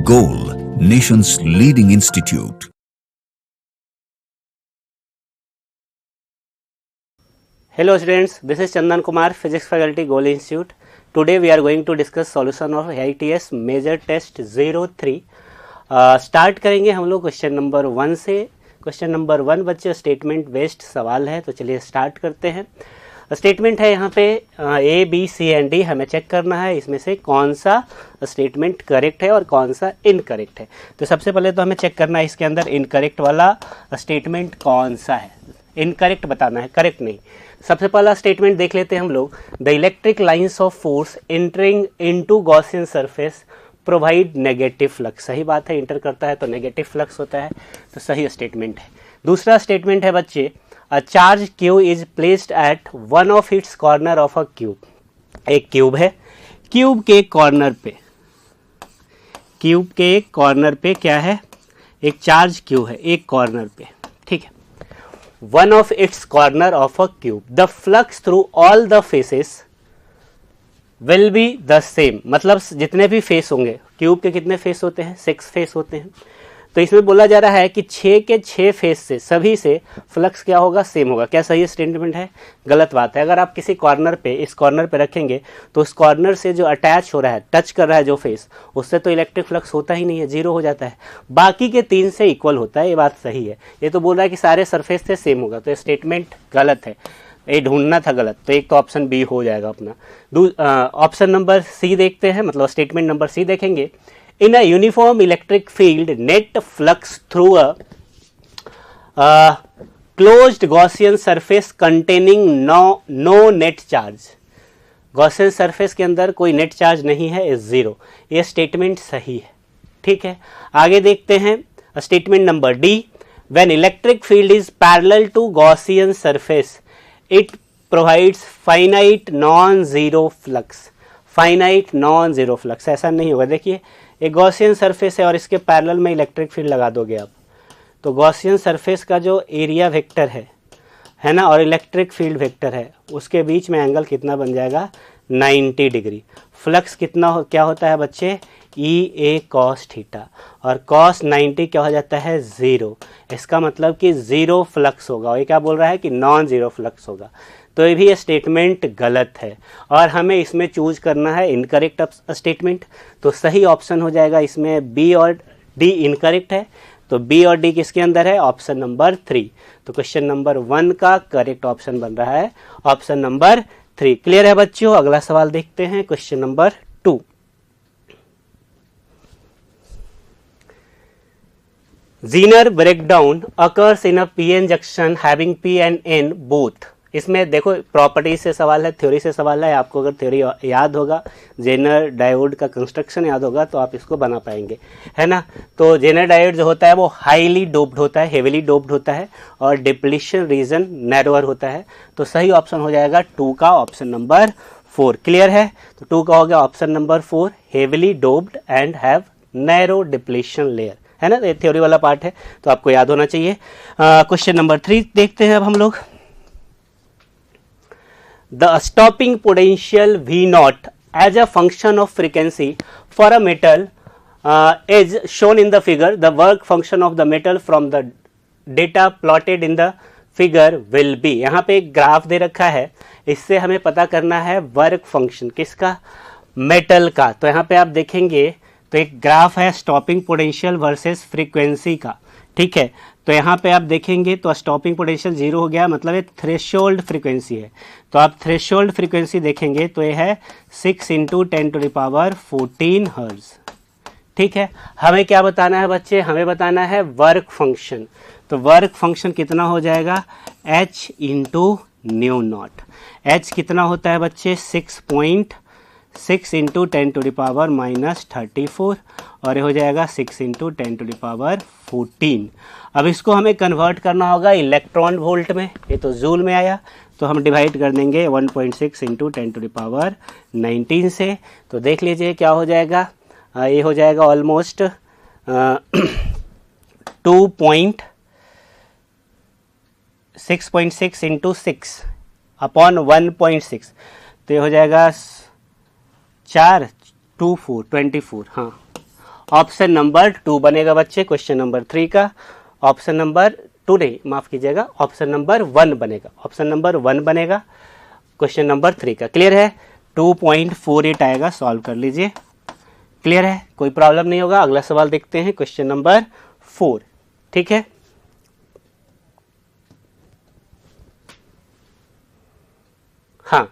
Goal, nation's leading institute. Hello students, this is Chandan Kumar, Physics Faculty, Goal Institute. Today we are going to discuss solution of ITS Major Test 03. Start करेंगे हम लोग question number 1 से. Question number 1 बच्चे statement based सवाल है, तो चलिए start करते हैं. स्टेटमेंट है यहाँ पे A, B, C and D. हमें चेक करना है इसमें से कौन सा स्टेटमेंट करेक्ट है और कौन सा इनकरेक्ट है. तो सबसे पहले तो हमें चेक करना है इसके अंदर इनकरेक्ट वाला स्टेटमेंट कौन सा है. इनकरेक्ट बताना है, करेक्ट नहीं. सबसे पहला स्टेटमेंट देख लेते हैं हम लोग. The electric lines of force entering into Gaussian surface provide negative flux. सही बात है, इंटर करता है तो नेगेटिव फ्लक्स होता है, तो सही स्टेटमेंट है. दूसरा स्टेटमेंट है बच्चे, a charge Q is placed at one of its corner of a cube. एक क्यूब है, क्यूब के कॉर्नर पे क्या है, एक चार्ज क्यू है एक कॉर्नर पे, ठीक है. One of its corner of a cube, the flux through all the faces will be the same. मतलब जितने भी फेस होंगे, क्यूब के कितने फेस होते हैं, 6 फेस होते हैं. तो इसमें बोला जा रहा है कि 6 के 6 फेस से सभी से फ्लक्स क्या होगा, सेम होगा. क्या सही स्टेटमेंट है, गलत बात है. अगर आप किसी कॉर्नर पे, इस कॉर्नर पे रखेंगे तो उस कॉर्नर से जो अटैच हो रहा है, टच कर रहा है जो फेस, उससे तो इलेक्ट्रिक फ्लक्स होता ही नहीं है, 0 हो जाता है. बाकी के 3 से इक्वल होता है. ये बात सही है. ये तो बोल रहा है कि सारे सरफेस से सेम होगा, तो ये स्टेटमेंट गलत है. ये ढूंढना था गलत, तो एक तो ऑप्शन बी हो जाएगा अपना. ऑप्शन नंबर सी देखते हैं, मतलब स्टेटमेंट नंबर सी देखेंगे. In a uniform electric field net flux through a closed Gaussian surface containing no net charge. Gaussian surface के अंदर कोई नेट चार्ज नहीं है, इज 0. ये स्टेटमेंट सही है, ठीक है. आगे देखते हैं statement number D. When electric field is parallel to Gaussian surface it provides finite non zero flux. Finite non zero flux ऐसा नहीं होगा. देखिए एक गॉसियन सरफेस है और इसके पैरेलल में इलेक्ट्रिक फील्ड लगा दोगे आप, तो गॉसियन सरफेस का जो एरिया वेक्टर है ना, और इलेक्ट्रिक फील्ड वेक्टर है, उसके बीच में एंगल कितना बन जाएगा, 90 डिग्री. फ्लक्स कितना क्या होता है बच्चे, E A cos थीटा, और cos 90 क्या हो जाता है, 0. इसका मतलब कि 0 फ्लक्स होगा. और ये क्या बोल रहा है कि नॉन जीरो फ्लक्स होगा. तो ये भी स्टेटमेंट गलत है और हमें इसमें चूज करना है इनकरेक्ट स्टेटमेंट. तो सही ऑप्शन हो जाएगा इसमें बी और डी. इनकरेक्ट है तो बी और डी किसके अंदर है, ऑप्शन नंबर 3. तो क्वेश्चन नंबर 1 का करेक्ट ऑप्शन बन रहा है ऑप्शन नंबर 3. क्लियर है बच्चों. अगला सवाल देखते हैं, question number 2. Zener breakdown occurs in a PN junction having P and N both. इसमें देखो प्रॉपर्टी से सवाल है, थ्योरी से सवाल है. आपको अगर थ्योरी याद होगा, जेनर डायोड का कंस्ट्रक्शन याद होगा, तो आप इसको बना पाएंगे, है ना. तो जेनर डायोड जो होता है वो हाईली डोप्ड होता है, हेवीली डोप्ड होता है, और डिप्लीशन रीजन नैरोअर होता है. तो सही ऑप्शन हो जाएगा 2 का ऑप्शन नंबर 4. क्लियर है. तो 2 का हो गया option number 4, heavily doped and have narrow depletion layer, है ना. ये थ्योरी वाला पार्ट है, तो आपको याद होना चाहिए. क्वेश्चन नंबर 3 देखते हैं अब हम लोग. The stopping potential V not as a function of frequency for a metal is shown in the figure. The work function of the metal from the data plotted in the figure will be. यहाँ पे एक graph दे रखा है, इससे हमें पता करना है वर्क फंक्शन किसका, मेटल का. तो यहाँ पे आप देखेंगे तो एक ग्राफ है स्टॉपिंग पोटेंशियल वर्सेस फ्रीक्वेंसी का, ठीक है. तो यहाँ पे आप देखेंगे तो स्टॉपिंग पोटेंशियल 0 हो गया, मतलब ये थ्रेशोल्ड फ्रीक्वेंसी है. तो आप थ्रेशोल्ड फ्रीक्वेंसी देखेंगे तो ये है 6 × 10⁻14 हर्ट्ज, ठीक है. हमें क्या बताना है बच्चे, हमें बताना है वर्क फंक्शन. तो वर्क फंक्शन कितना हो जाएगा, h × न्यू नॉट. h कितना होता है बच्चे, 6 × 10⁻−34, और ये हो जाएगा 6 × 10⁻14. अब इसको हमें कन्वर्ट करना होगा इलेक्ट्रॉन वोल्ट में. ये तो जूल में आया, तो हम डिवाइड कर देंगे 1.6 × 10⁻19 से. तो देख लीजिए क्या हो जाएगा, ये हो जाएगा ऑलमोस्ट 6.6 × 6 अपॉन 1.6. तो ये हो जाएगा 4 2 4 24. हाँ, ऑप्शन नंबर 2 बनेगा बच्चे क्वेश्चन नंबर 3 का। ऑप्शन नंबर 2 नहीं, माफ कीजिएगा, ऑप्शन नंबर 1 बनेगा। ऑप्शन नंबर 1 बनेगा क्वेश्चन नंबर 3 का। क्लियर है? 2.48 आएगा, सॉल्व कर लीजिए। क्लियर है? कोई प्रॉब्लम नहीं होगा। अगला सवाल देखते हैं, क्वेश्चन नंबर 4। ठीक है, हाँ,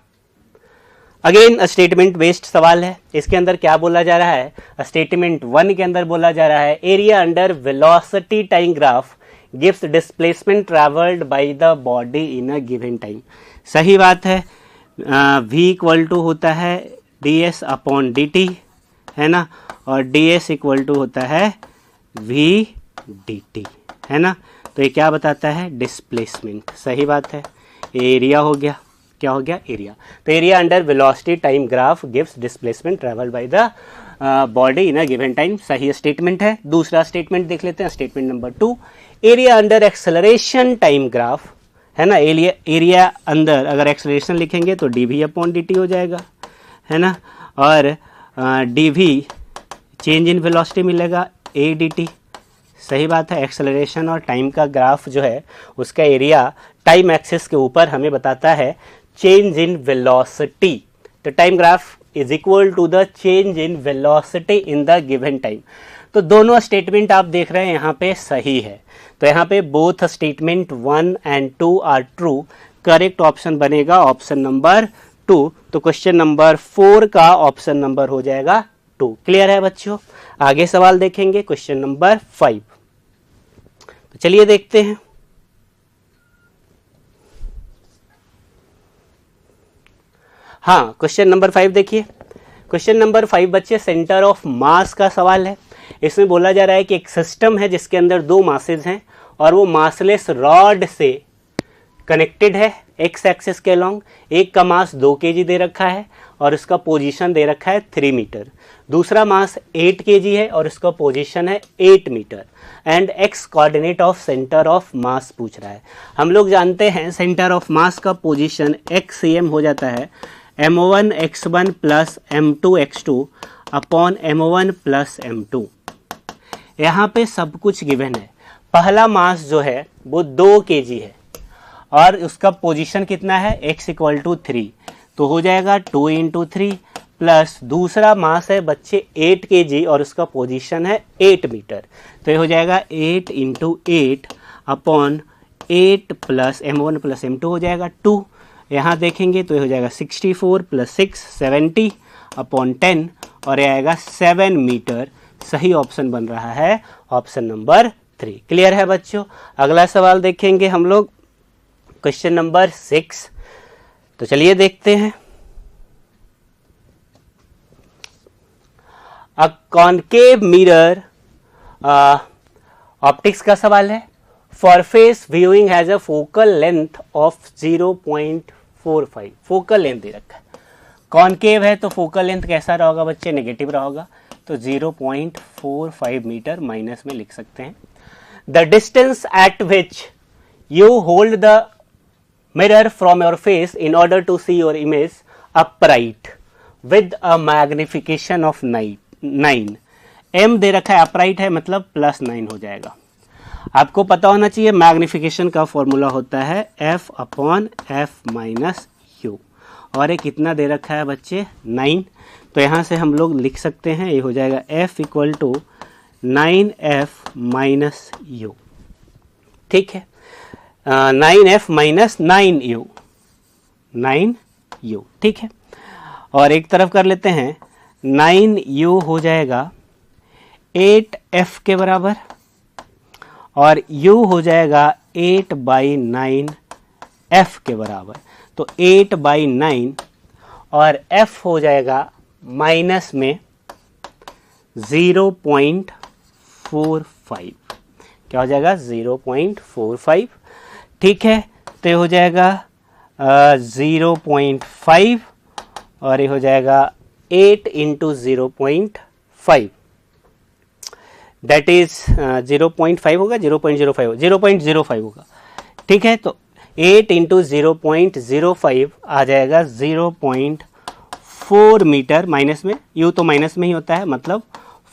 अगेन स्टेटमेंट बेस्ड सवाल है। इसके अंदर क्या बोला जा रहा है? स्टेटमेंट 1 के अंदर बोला जा रहा है area under velocity time graph gives displacement travelled by the body in a given time. सही बात है। v इक्वल टू होता है ds अपॉन dt, है ना, और ds इक्वल टू होता है v dt, है ना। तो ये क्या बताता है? डिस्प्लेसमेंट। सही बात है। एरिया हो गया, क्या हो गया? एरिया। तो area under velocity time graph gives displacement travelled by the body in a given time. सही स्टेटमेंट है। दूसरा स्टेटमेंट देख लेते हैं, statement number 2। Area under acceleration time graph, है ना, एरिया अंदर अगर एक्सेलरेशन लिखेंगे तो dv अपॉन dt हो जाएगा, है ना, और dv चेंज इन वेलोसिटी मिलेगा a dt। सही बात है। एक्सेलरेशन और टाइम का ग्राफ जो है उसका एरिया टाइम एक्सिस के ऊपर हमें बताता है चेंज इन वेलोसिटी। तो time graph is equal to the change in velocity in the given time. तो दोनों स्टेटमेंट आप देख रहे हैं यहाँ पे सही है। तो यहाँ पे both statement 1 and 2 are true. Correct option बनेगा ऑप्शन नंबर 2। तो क्वेश्चन नंबर 4 का ऑप्शन नंबर हो जाएगा 2। क्लियर है बच्चों? आगे सवाल देखेंगे, क्वेश्चन नंबर 5। तो चलिए देखते हैं। हाँ, क्वेश्चन नंबर 5 देखिए। क्वेश्चन नंबर 5 बच्चे सेंटर ऑफ मास का सवाल है। इसमें बोला जा रहा है कि एक सिस्टम है जिसके अंदर 2 मासेज हैं और वो मासलेस रॉड से कनेक्टेड है एक्स एक्सिस के अलोंग। एक का मास 2 kg दे रखा है और उसका पोजीशन दे रखा है 3 मीटर। दूसरा मास 8 kg है और उसका पोजीशन है 8 metre. And x coordinate of centre of mass पूछ रहा है। हम लोग जानते हैं सेंटर ऑफ मास का पोजीशन XCM हो जाता है m1 x1 plus m2 x2 upon m1 plus m2। यहाँ पे सब कुछ गिवन है। पहला मास जो है वो 2 kg है और उसका पोजीशन कितना है? x इक्वल टू 3, तो हो जाएगा 2 इंटू 3 प्लस दूसरा मास है बच्चे 8 kg और उसका पोजीशन है 8 मीटर। तो ये हो जाएगा 8 into 8 upon 8 plus m1 plus m2 हो जाएगा 2। यहाँ देखेंगे तो ये हो जाएगा 64 प्लस 6 70 अपॉन 10 और ये आएगा 7 मीटर। सही ऑप्शन बन रहा है ऑप्शन नंबर 3। क्लियर है बच्चों? अगला सवाल देखेंगे हम लोग, क्वेश्चन नंबर 6। तो चलिए देखते हैं। अ कॉनकेव मिरर ऑप्टिक्स का सवाल है। Surface viewing has a focal length of 0.45। Focal length दे रखा है। कॉनकेव है तो फोकल लेंथ कैसा रहेगा बच्चे? नेगेटिव रहेगा। तो 0.45 मीटर माइनस में लिख सकते हैं। The distance at which you hold the mirror from your face in order to see your image upright with a magnification of 9। m दे रखा है, अपराइट है मतलब +9 हो जाएगा। आपको पता होना चाहिए मैग्निफिकेशन का फॉर्मूला होता है f upon f minus you और ये कितना दे रखा है बच्चे? 9। तो यहाँ से हम लोग लिख सकते हैं, ये हो जाएगा f equal to 9f minus u. ठीक है, 9f माइनस 9u, 9u। ठीक है, और एक तरफ कर लेते हैं, 9u हो जाएगा 8f के बराबर और u हो जाएगा 8/9f के बराबर। तो 8/9 और f हो जाएगा माइनस में 0.45। क्या हो जाएगा? 0.45। ठीक है, तो ये हो जाएगा 0.5 और ये हो जाएगा 8 इंटू 0.5 दैट इज 0.5 होगा, 0.05 होगा। ठीक है, तो 8 इंटू 0.05 आ जाएगा 0.4 मीटर। माइनस में, यू तो माइनस में ही होता है मतलब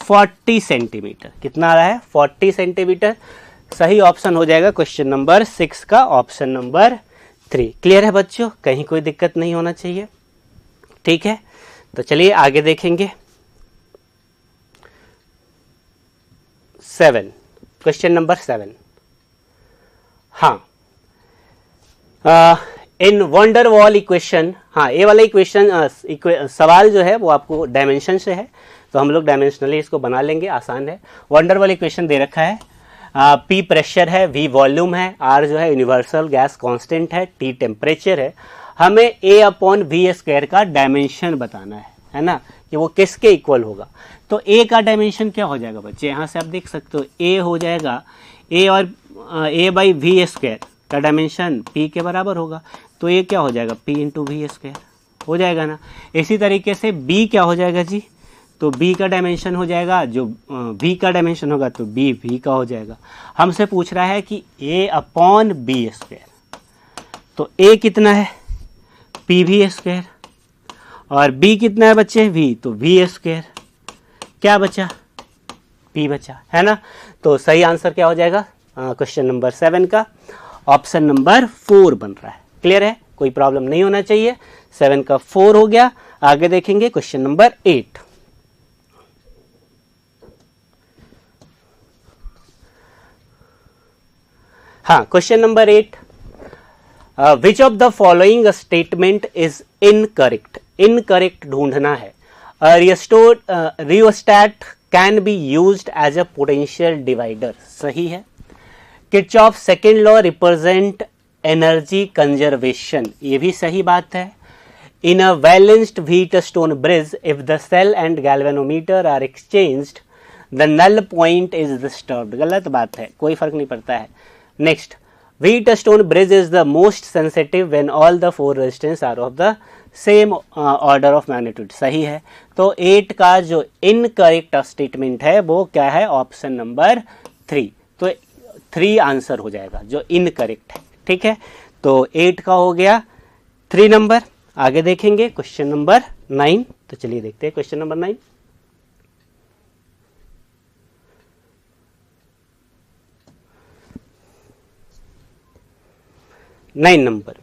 40 सेंटीमीटर। कितना आ रहा है? 40 सेंटीमीटर। सही ऑप्शन हो जाएगा क्वेश्चन नंबर 6 का ऑप्शन नंबर 3। क्लियर है बच्चों? कहीं कोई दिक्कत नहीं होना चाहिए। ठीक है, तो चलिए आगे देखेंगे। 7, क्वेश्चन नंबर 7। हाँ, इन वंडर वॉल इक्वेशन, हाँ ये वाला इक्वेशन सवाल जो है वो आपको डायमेंशन से है, तो हम लोग डायमेंशनली इसको बना लेंगे, आसान है। वंडर वॉल इक्वेशन दे रखा है, P प्रेशर है, V वॉल्यूम है, R जो है यूनिवर्सल गैस कांस्टेंट है, T टेम्परेचर है। हमें A/V² का डायमेंशन बताना है ना, कि वो किसके इक्वल होगा। तो A का डायमेंशन क्या हो जाएगा बच्चे? यहाँ से आप देख सकते हो A हो जाएगा, A और A/V² का डायमेंशन P के बराबर होगा, तो A क्या हो जाएगा? P इंटू V² हो जाएगा ना। इसी तरीके से B क्या हो जाएगा जी? तो B का डायमेंशन हो जाएगा, जो V का डायमेंशन होगा तो B V का हो जाएगा। हमसे पूछ रहा है कि A/B², तो A कितना है? PV², और B कितना है बच्चे? V, तो V²। क्या बचा? P बचा, है ना। तो सही आंसर क्या हो जाएगा क्वेश्चन नंबर 7 का? ऑप्शन नंबर 4 बन रहा है। क्लियर है? कोई प्रॉब्लम नहीं होना चाहिए। 7 का 4 हो गया। आगे देखेंगे क्वेश्चन नंबर 8। हाँ, question number 8, which of the following statement is incorrect? Incorrect ढूंढना है। Rheostat can be used as a potential divider, सही है। Kirchhoff second law represent energy conservation, ये भी सही बात है। In a balanced Wheatstone bridge if the cell and galvanometer are exchanged the null point is disturbed, गलत बात है, कोई फर्क नहीं पड़ता है। Next, Wheatstone bridge is the most sensitive when all the 4 resistance R of the same order of magnitude, सही है। तो 8 का जो इनकरेक्ट स्टेटमेंट है वो क्या है? Option number 3। तो 3 आंसर हो जाएगा जो इनकरेक्ट है। ठीक है, तो 8 का हो गया 3 नंबर। आगे देखेंगे क्वेश्चन नंबर 9। तो चलिए देखते हैं question number 9। Number,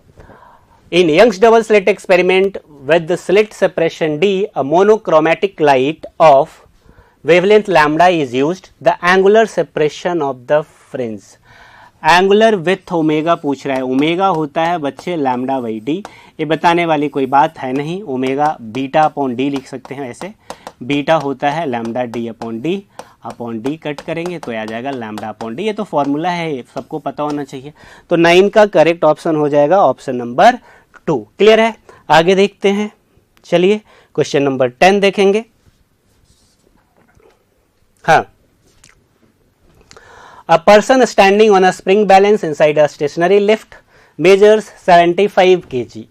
in Young's double slit experiment with the slit separation D, a monochromatic light of wavelength lambda is used. The angular separation of the fringe, angular width omega पूछ रहा है। Omega होता है बच्चे lambda by D, ये बताने वाली कोई बात है नहीं। ओमेगा बीटा अपॉन डी लिख सकते हैं, ऐसे बीटा होता है lambda D upon D, upon D cut करेंगे तो आ जाएगा लैम्डा अपॉन डी। ये तो फॉर्मूला है, सबको पता होना चाहिए। तो 9 का करेक्ट ऑप्शन हो जाएगा ऑप्शन नंबर 2। क्लियर है? आगे देखते हैं। चलिए क्वेश्चन नंबर 10 देखेंगे। हाँ, a person standing on a spring balance inside a stationary lift measures 75 kg.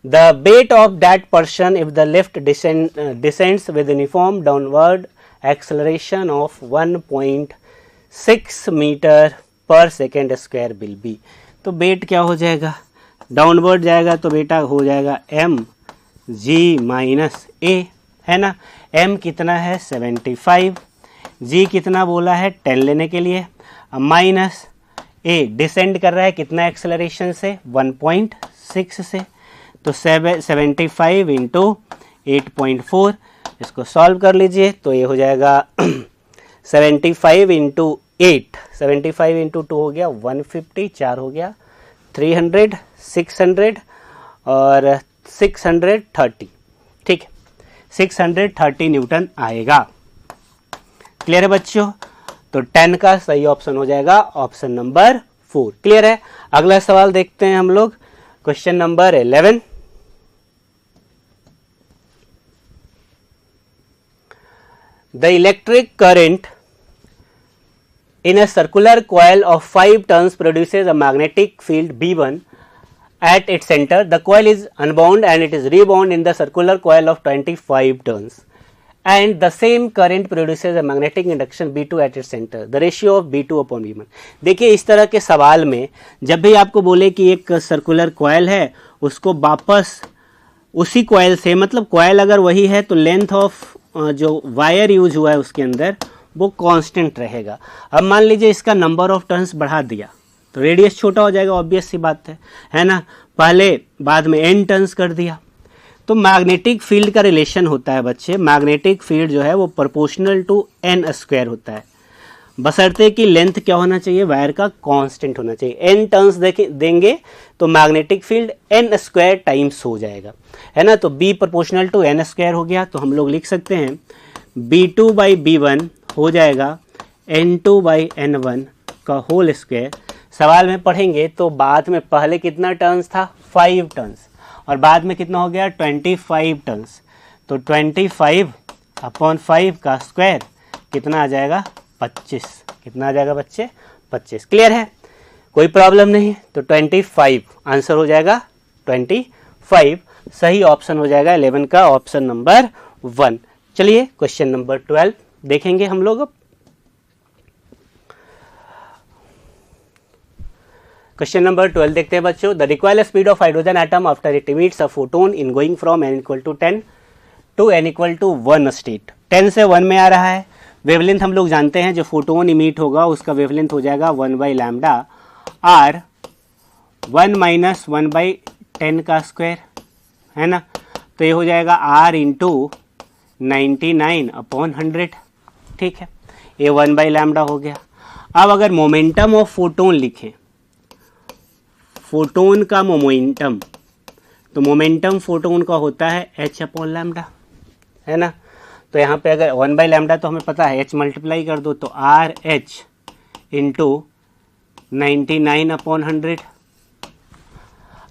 The weight of that person if the lift descends with uniform downward acceleration of 1.6 meter per second square will be. तो wait क्या हो जाएगा? Downward जाएगा तो बेटा हो जाएगा mg minus a, है ना। m कितना है? 75, g कितना बोला है 10 लेने के लिए, माइनस a डिसेंड कर रहा है कितना एक्सेलरेशन से? 1.6 से। तो 75 इंटू 8.4, इसको सॉल्व कर लीजिए तो ये हो जाएगा 75 इंटू 8, 75 इंटू 2 हो गया 150, 4 हो गया 300, 600 और 630। ठीक है, 630 न्यूटन आएगा। क्लियर है बच्चों? तो 10 का सही ऑप्शन हो जाएगा ऑप्शन नंबर 4। क्लियर है? अगला सवाल देखते हैं हम लोग, question number 11। The electric current in a circular coil of 5 turns produces a magnetic field B1 at its center. The coil is unbound and it is rebound in the circular coil of 25 turns. And the same current produces a magnetic induction B2 at its center. The ratio of B2 upon B1. देखिए इस तरह के सवाल में जब भी आपको बोले कि एक सर्कुलर कॉयल है, उसको वापस उसी कॉयल से, मतलब कॉयल अगर वही है तो लेंथ ऑफ जो वायर यूज हुआ है उसके अंदर वो कांस्टेंट रहेगा। अब मान लीजिए इसका नंबर ऑफ टर्न्स बढ़ा दिया तो रेडियस छोटा हो जाएगा, ऑब्वियस सी बात है ना। पहले बाद में n टर्न्स कर दिया तो मैग्नेटिक फील्ड का रिलेशन होता है बच्चे, मैग्नेटिक फील्ड जो है वो प्रोपोर्शनल टू n स्क्वायर होता है, बशर्ते कि लेंथ क्या होना चाहिए, वायर का कांस्टेंट होना चाहिए। n टर्न्स देंगे तो magnetic field n square times हो जाएगा, है ना। तो b proportional to n square हो गया, तो हम लोग लिख सकते हैं b2 बाई b1 हो जाएगा n2 बाई n1 का होल स्क्वायर। सवाल में पढ़ेंगे तो बाद में पहले कितना टर्न्स था, 5 टर्न्स, और बाद में कितना हो गया 25 टर्न्स, तो 25 अपॉन 5 का स्क्वायर कितना आ जाएगा 25। कितना आ जाएगा बच्चे 25। क्लियर है, कोई प्रॉब्लम नहीं है। तो 25 आंसर हो जाएगा 25, सही ऑप्शन हो जाएगा 11 का ऑप्शन नंबर 1। चलिए क्वेश्चन नंबर 12 देखेंगे हम लोग। अब क्वेश्चन नंबर 12 देखते हैं बच्चों। The required speed of hydrogen atom after it emits a photon in going from n equal to 10 to n equal to 1 state. 10 से 1 में आ रहा है। वेवलेंथ हम लोग जानते हैं, जो फोटोन इमिट होगा उसका वेवलेंथ हो जाएगा 1 by lambda R 1 minus 1 by 10 का स्क्वायर, है ना। तो ये हो जाएगा आर इंटू 99 अपॉन 100, ठीक है। ये 1 बाई लैम्डा हो गया। अब अगर मोमेंटम ऑफ फोटोन लिखें, फोटोन का मोमेंटम, तो मोमेंटम फोटोन का होता है h अपॉन लैम्डा, है ना। तो यहाँ पे अगर 1 बाई लैम्डा तो हमें पता है, h मल्टीप्लाई कर दो तो आर एच इंटू 99 अपॉन 100।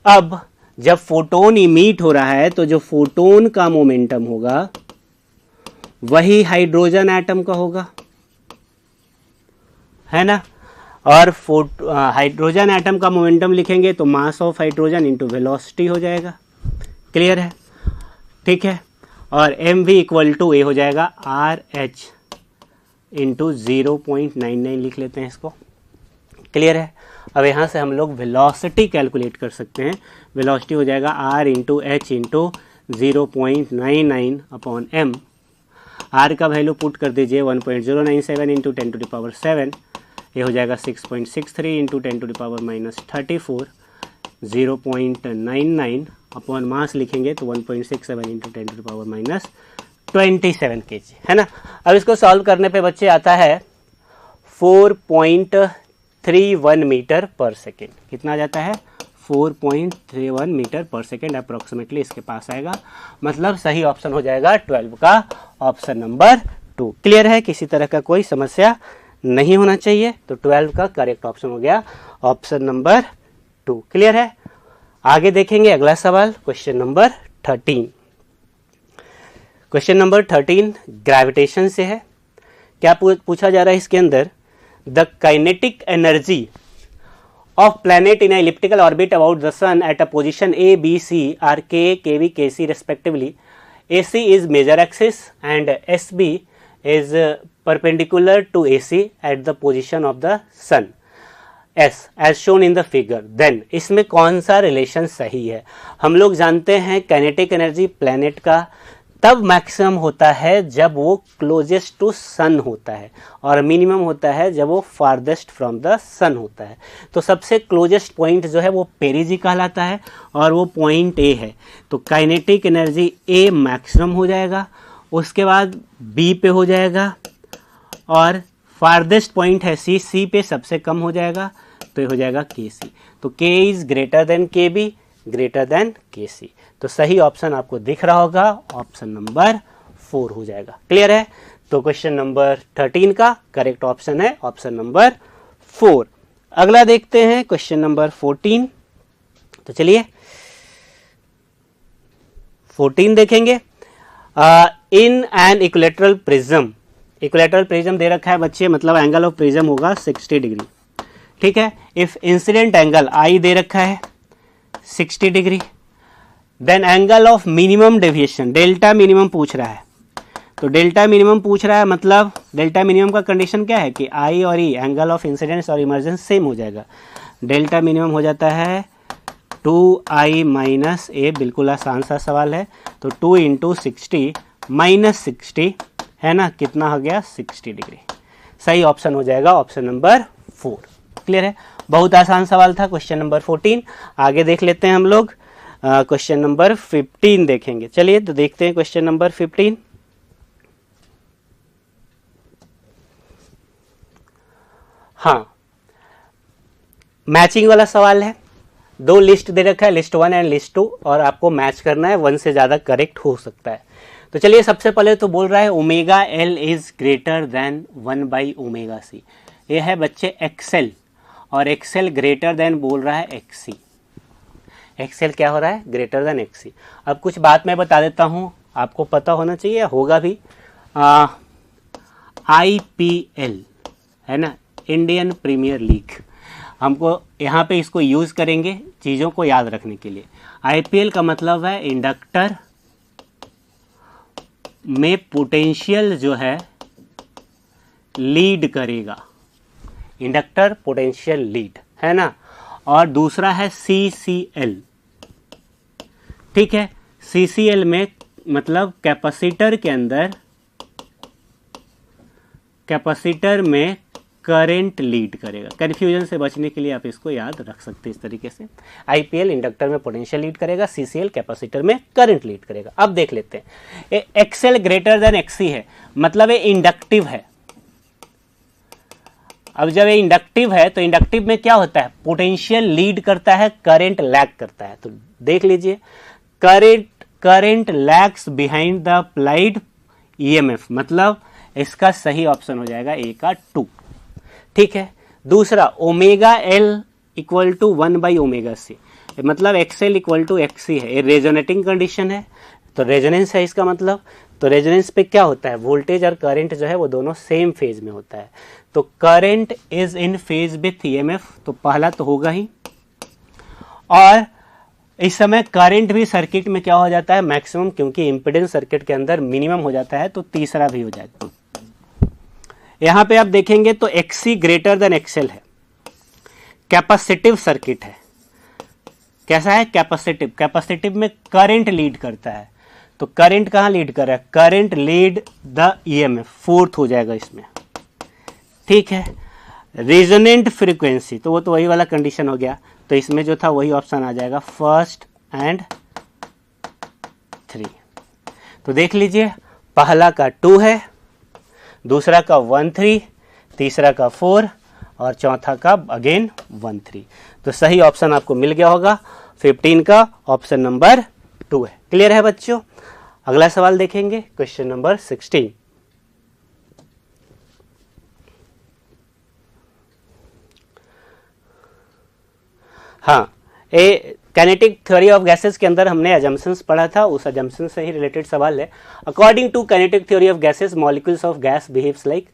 अब जब फोटोन इमिट हो रहा है तो जो फोटोन का मोमेंटम होगा वही हाइड्रोजन एटम का होगा, है ना। और हाइड्रोजन एटम का मोमेंटम लिखेंगे तो mass of hydrogen into velocity हो जाएगा। क्लियर है, ठीक है। और एम वी इक्वल टू ए हो जाएगा आर एच इंटू 0.99 लिख लेते हैं इसको। क्लियर है। अब यहाँ से हम लोग वेलोसिटी कैलकुलेट कर सकते हैं। वेलोसिटी हो जाएगा R into h into 0.99 upon m. R का वैल्यू पुट कर दीजिए 1.097 इंटू 10 टू द पावर 7, ये हो जाएगा 6.63 into 10 to the power minus 34, 0.99 upon mass लिखेंगे तो 1.67 into 10 to the power minus 27 kg, है ना। अब इसको सॉल्व करने पे बच्चे आता है 4.31 मीटर पर सेकेंड। कितना आ जाता है 4.31 मीटर पर सेकेंड अप्रोक्सीमेटली इसके पास आएगा। मतलब सही ऑप्शन हो जाएगा 12 का ऑप्शन नंबर 2। क्लियर है, किसी तरह का कोई समस्या नहीं होना चाहिए। तो 12 का करेक्ट ऑप्शन हो गया ऑप्शन नंबर 2। क्लियर है। आगे देखेंगे अगला सवाल, question number 13। Question number 13 gravitation से है। क्या पूछा जा रहा है इसके अंदर, the kinetic energy of planet in a elliptical orbit about the sun at a position A, B, C are K, KV, KC respectively. AC is major axis and SB is perpendicular to AC at the position of the sun S as shown in the figure. Then इसमें कौन सा relation सही है। हम लोग जानते हैं kinetic energy planet का तब मैक्सिमम होता है जब वो क्लोजेस्ट टू सन होता है, और मिनिमम होता है जब वो फारदेस्ट फ्रॉम द सन होता है। तो सबसे क्लोजेस्ट पॉइंट जो है वो पेरिजी कहलाता है और वो पॉइंट ए है। तो काइनेटिक एनर्जी ए मैक्सिमम हो जाएगा, उसके बाद बी पे हो जाएगा, और फारदेस्ट पॉइंट है सी, सी पे सबसे कम हो जाएगा, तो ये हो जाएगा के सी। तो के इज ग्रेटर देन के बी, ग्रेटर देन के सी। तो सही ऑप्शन आपको दिख रहा होगा, ऑप्शन नंबर 4 हो जाएगा। क्लियर है। तो क्वेश्चन नंबर 13 का करेक्ट ऑप्शन है ऑप्शन नंबर 4। अगला देखते हैं क्वेश्चन नंबर 14। तो चलिए 14 देखेंगे। In an equilateral prism, equilateral prism दे रखा है बच्चे, मतलब एंगल ऑफ प्रिज्म होगा 60 डिग्री, ठीक है। इफ इंसिडेंट एंगल आई दे रखा है 60 degree, then angle of minimum deviation, delta minimum पूछ रहा है। तो डेल्टा मिनिमम पूछ रहा है, मतलब डेल्टा मिनिमम का कंडीशन क्या है कि आई और ई एंगल ऑफ इंसिडेंस और इमर्जेंस सेम हो जाएगा। डेल्टा मिनिमम हो जाता है 2i माइनस ए, बिल्कुल आसान सा सवाल है। तो 2 इंटू 60 -60 है ना, कितना हो गया 60 डिग्री। सही ऑप्शन हो जाएगा ऑप्शन नंबर 4। क्लियर है, बहुत आसान सवाल था क्वेश्चन नंबर 14। आगे देख लेते हैं हम लोग क्वेश्चन नंबर 15 देखेंगे। चलिए तो देखते हैं क्वेश्चन नंबर 15। हाँ, मैचिंग वाला सवाल है। दो लिस्ट दे रखा है, लिस्ट 1 एंड लिस्ट 2, और आपको मैच करना है, 1 से ज़्यादा करेक्ट हो सकता है। तो चलिए सबसे पहले तो बोल रहा है omega L is greater than 1/ओमेगा c। ये है बच्चे एक्सेल, और एक्सेल ग्रेटर देन बोल रहा है एक्सी। एक्सेल क्या हो रहा है, ग्रेटर देन एक्सी। अब कुछ बात मैं बता देता हूँ, आपको पता होना चाहिए, होगा भी। IPL है ना, इंडियन प्रीमियर लीग, हमको यहाँ पे इसको यूज़ करेंगे चीज़ों को याद रखने के लिए। IPL का मतलब है इंडक्टर में पोटेंशियल जो है लीड करेगा, इंडक्टर पोटेंशियल लीड है ना। और दूसरा है CCL, ठीक है। CCL में मतलब कैपेसिटर के अंदर, कैपेसिटर में करंट लीड करेगा। कन्फ्यूजन से बचने के लिए आप इसको याद रख सकते हैं इस तरीके से। IPL इंडक्टर में पोटेंशियल लीड करेगा, CCL कैपेसिटर में करंट लीड करेगा। अब देख लेते हैं, एक्सेल ग्रेटर देन XC है, मतलब ये इंडक्टिव है। अब जब ये इंडक्टिव है तो इंडक्टिव में क्या होता है, पोटेंशियल लीड करता है, करंट लैग करता है। तो देख लीजिए, current lags behind the applied EMF, मतलब इसका सही ऑप्शन हो जाएगा ए का 2, ठीक है। दूसरा ओमेगा एल इक्वल टू 1/ओमेगा c, मतलब एक्सएल इक्वल टू XC है, ये रेजोनेटिंग कंडीशन है, तो रेजोनेंस है इसका मतलब। तो रेजोनेंस पे क्या होता है, वोल्टेज और करंट जो है वो दोनों सेम फेज में होता है। तो current is in phase with EMF, तो पहला तो होगा ही। और इस समय करंट भी सर्किट में क्या हो जाता है, मैक्सिमम, क्योंकि इंपेडेंस सर्किट के अंदर मिनिमम हो जाता है, तो तीसरा भी हो जाएगा। यहां पे आप देखेंगे तो XC ग्रेटर देन XL है, कैपेसिटिव सर्किट है। कैसा है, कैपेसिटिव। कैपेसिटिव में करंट लीड करता है, तो करंट कहां लीड कर रहा है, current lead the EMF, fourth हो जाएगा इसमें, ठीक है। रेजोनेंट फ्रीक्वेंसी, तो वो तो वही वाला कंडीशन हो गया, तो इसमें जो था वही ऑप्शन आ जाएगा, फर्स्ट एंड 3। तो देख लीजिए, पहला का 2 है, दूसरा का 1 3, तीसरा का 4, और चौथा का अगेन 1 3। तो सही ऑप्शन आपको मिल गया होगा, 15 का ऑप्शन नंबर 2 है। क्लियर है बच्चों। अगला सवाल देखेंगे, क्वेश्चन नंबर 16। हाँ, काइनेटिक थ्योरी ऑफ गैसेस के अंदर हमने अजम्पशंस पढ़ा था, उस अजम्पशन से ही रिलेटेड सवाल है। According to kinetic theory of gases, molecules of gas behaves like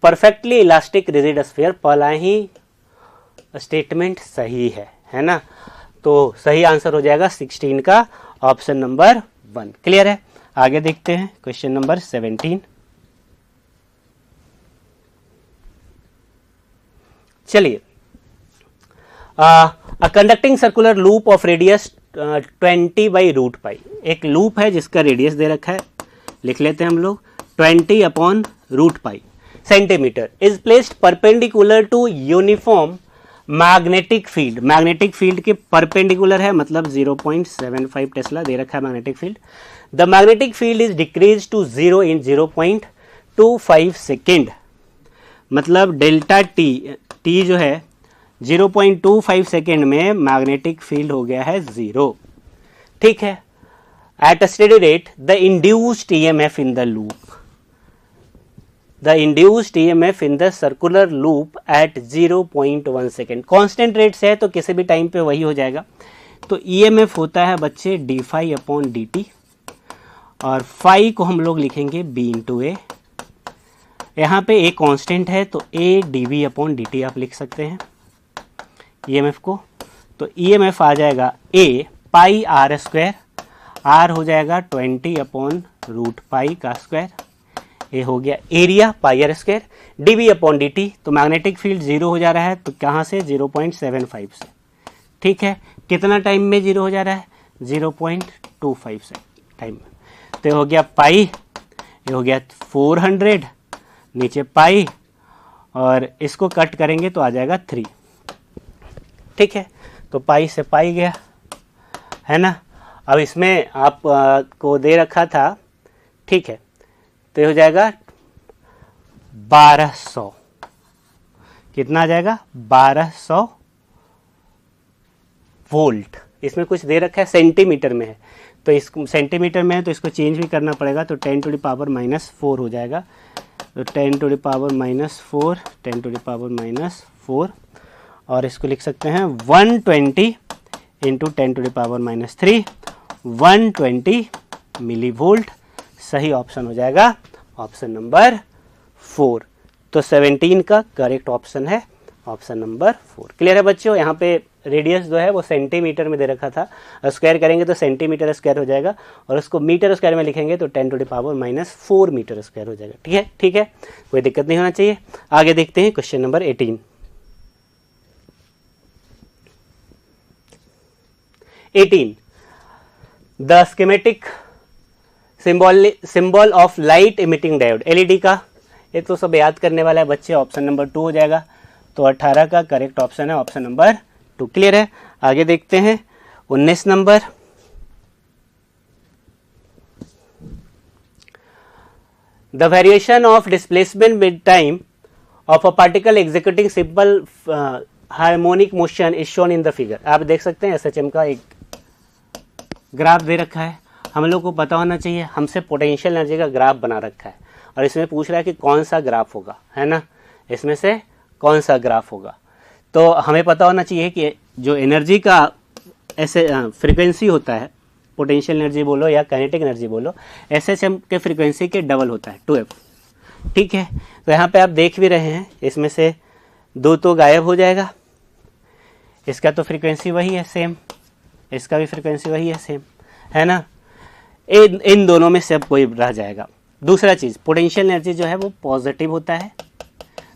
perfectly elastic rigid sphere. पहला ही स्टेटमेंट सही है ना। तो सही आंसर हो जाएगा 16 का ऑप्शन नंबर 1। क्लियर है, आगे देखते हैं क्वेश्चन नंबर 17। चलिए, a conducting circular loop of radius 20/√π, एक लूप है जिसका रेडियस दे रखा है, लिख लेते हैं हम लोग 20/√π centimetre, is placed perpendicular to uniform magnetic field. Magnetic field के परपेंडिकुलर है, मतलब 0.75 टेस्ला दे रखा है magnetic field. The magnetic field is decrease to 0 in 0.25 second, मतलब डेल्टा टी जो है 0.25 सेकेंड में मैग्नेटिक फील्ड हो गया है 0, ठीक है। At a steady rate the induced EMF in the loop, the induced EMF in the circular loop at 0.1 second. Constant rate से है तो किसी भी टाइम पे वही हो जाएगा। तो EMF होता है बच्चे d∅/dt, और phi को हम लोग लिखेंगे B/A। यहाँ पे A कांस्टेंट है तो A dV/dt आप लिख सकते हैं EMF को। तो EMF आ जाएगा A πr², R हो जाएगा 20/√π का स्क्वायर, ये हो गया एरिया πr², dV/dt। तो मैग्नेटिक फील्ड 0 हो जा रहा है, तो कहाँ से 0.75 से, ठीक है। कितना टाइम में 0 हो जा रहा है, 0.25 से टाइम में, तो हो गया पाई ये हो गया 400, नीचे पाई, और इसको कट करेंगे तो आ जाएगा 3। ठीक है, तो पाई से पाई गया, है ना। अब इसमें आप को दे रखा था, ठीक है, तो ये हो जाएगा 1200। कितना आ जाएगा? 1200 वोल्ट। इसमें कुछ दे रखा है, सेंटीमीटर में है, तो इसको सेंटीमीटर में है तो इसको चेंज भी करना पड़ेगा, तो 10⁻⁻4 हो जाएगा। तो 10⁻⁻4, 10⁻⁻4, और इसको लिख सकते हैं 120 × 10⁻⁻3, 120 मिली वोल्ट। सही ऑप्शन हो जाएगा ऑप्शन नंबर 4। तो 17 का करेक्ट ऑप्शन है ऑप्शन नंबर 4। क्लियर है बच्चों? यहाँ पे रेडियस जो है वो सेंटीमीटर में दे रखा था, स्क्वायर करेंगे तो सेंटीमीटर स्क्वायर हो जाएगा, और उसको मीटर स्क्वायर में लिखेंगे तो 10⁻⁻4 मीटर स्क्वायर हो जाएगा। ठीक है, ठीक है, कोई दिक्कत नहीं होना चाहिए। आगे देखते हैं question number 18। 18 the schematic symbol of light emitting diode, LED का। ये तो सब याद करने वाला है बच्चे, ऑप्शन नंबर 2 हो जाएगा। तो 18 का करेक्ट ऑप्शन है ऑप्शन नंबर 2। क्लियर है? आगे देखते हैं 19 number. The variation of displacement with time of a particle executing simple harmonic motion is shown in the figure. आप देख सकते हैं एसएचएम का एक ग्राफ दे रखा है। हम लोग को पता होना चाहिए, हमसे पोटेंशियल एनर्जी का ग्राफ बना रखा है, और इसमें पूछ रहा है कि कौन सा ग्राफ होगा, है ना, इसमें से कौन सा ग्राफ होगा। तो हमें पता होना चाहिए कि जो एनर्जी का ऐसे फ्रीक्वेंसी होता है, पोटेंशियल एनर्जी बोलो या काइनेटिक एनर्जी बोलो, एसएचएम के फ्रीक्वेंसी के डबल होता है, 2f। ठीक है, तो यहाँ पे आप देख भी रहे हैं, इसमें से 2 तो गायब हो जाएगा, इसका तो फ्रीक्वेंसी वही है सेम, इसका भी फ्रीक्वेंसी वही है सेम, है ना। इन दोनों में से अब कोई रह जाएगा। दूसरा चीज़, पोटेंशियल एनर्जी जो है वो पॉजिटिव होता है,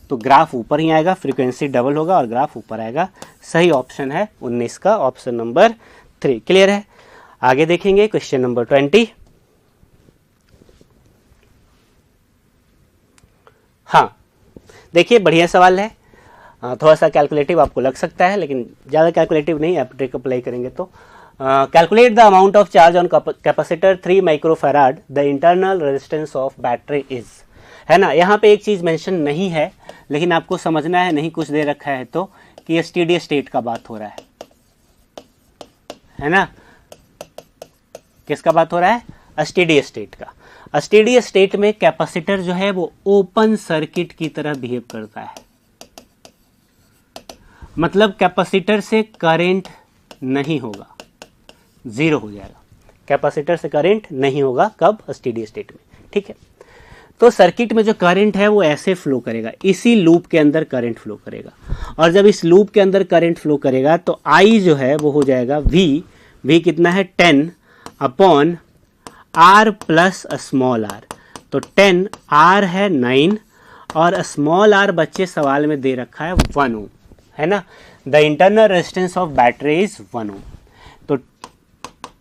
तो ग्राफ ऊपर ही आएगा, फ्रीक्वेंसी डबल होगा और ग्राफ ऊपर आएगा। सही ऑप्शन है 19 का ऑप्शन नंबर 3। क्लियर है? आगे देखेंगे क्वेश्चन नंबर 20। हाँ, देखिए बढ़िया सवाल है, थोड़ा सा कैलकुलेटिव आपको लग सकता है, लेकिन ज़्यादा कैलकुलेटिव नहीं, आप ट्रिक अप्लाई करेंगे तो। Calculate the amount of charge on capacitor 3 microfarad, the internal resistance of battery is, है ना। यहाँ पे एक चीज़ मेंशन नहीं है, लेकिन आपको समझना है, नहीं कुछ दे रखा है तो, कि ये स्टेडी स्टेट का बात हो रहा है ना। किसका बात हो रहा है? स्टेडी स्टेट का। स्टेडी स्टेट में कैपेसिटर जो है वो ओपन सर्किट की तरह बिहेव करता है, मतलब कैपेसिटर से करंट नहीं होगा, जीरो हो जाएगा। कैपेसिटर से करंट नहीं होगा, कब? स्टेडी स्टेट में। ठीक है, तो सर्किट में जो करंट है वो ऐसे फ्लो करेगा, इसी लूप के अंदर करंट फ्लो करेगा, और जब इस लूप के अंदर करंट फ्लो करेगा तो I जो है वो हो जाएगा V कितना है? 10/R plus small r। तो 10, R है 9 और स्मॉल r बच्चे सवाल में दे रखा है 1 ओम, है ना। The internal resistance of battery is 1 ओम। तो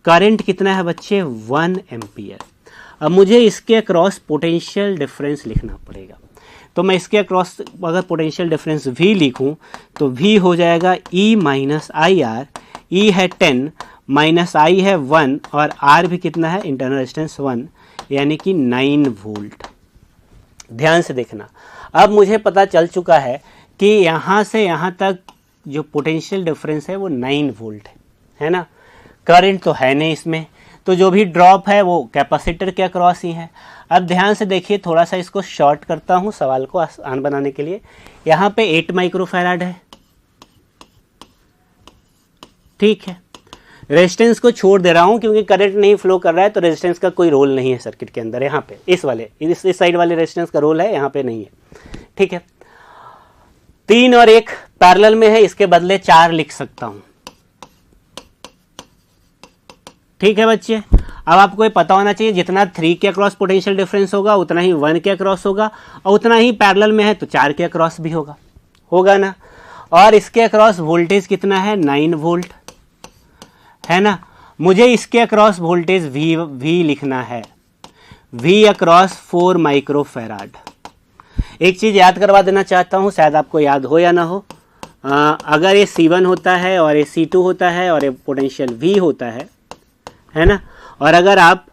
करंट कितना है बच्चे? 1 एम्पियर। अब मुझे इसके अक्रॉस पोटेंशियल डिफरेंस लिखना पड़ेगा, तो मैं इसके अक्रॉस अगर पोटेंशियल डिफरेंस V लिखूं तो V हो जाएगा E माइनस IR। E है 10, माइनस I है 1, और R भी कितना है? इंटरनल रेजिस्टेंस 1, यानी कि 9 वोल्ट। ध्यान से देखना, अब मुझे पता चल चुका है कि यहाँ से यहाँ तक जो पोटेंशियल डिफरेंस है वो 9 वोल्ट है ना। करंट तो है नहीं इसमें, तो जो भी ड्रॉप है वो कैपेसिटर के अक्रॉस ही है। अब ध्यान से देखिए, थोड़ा सा इसको शॉर्ट करता हूँ सवाल को आसान बनाने के लिए। यहाँ पे 8 माइक्रोफैराड है, ठीक है। रेजिस्टेंस को छोड़ दे रहा हूँ क्योंकि करंट नहीं फ्लो कर रहा है, तो रेजिस्टेंस का कोई रोल नहीं है सर्किट के अंदर। यहाँ पे इस साइड वाले रेजिस्टेंस का रोल है, यहाँ पे नहीं है, ठीक है। 3 और 1 पैरेलल में है, इसके बदले 4 लिख सकता हूँ, ठीक है बच्चे। अब आपको ये पता होना चाहिए, जितना 3 के अक्रॉस पोटेंशियल डिफरेंस होगा उतना ही 1 के अक्रॉस होगा, और उतना ही पैरेलल में है तो 4 के अक्रॉस भी होगा ना। और इसके अक्रॉस वोल्टेज कितना है? 9 वोल्ट, है ना। मुझे इसके अक्रॉस वोल्टेज V लिखना है। V across 4 microfarad. एक चीज याद करवा देना चाहता हूं, शायद आपको याद हो या ना हो। अगर ये C1 होता है और ये C2 होता है और ये पोटेंशियल V होता है ना, और अगर आप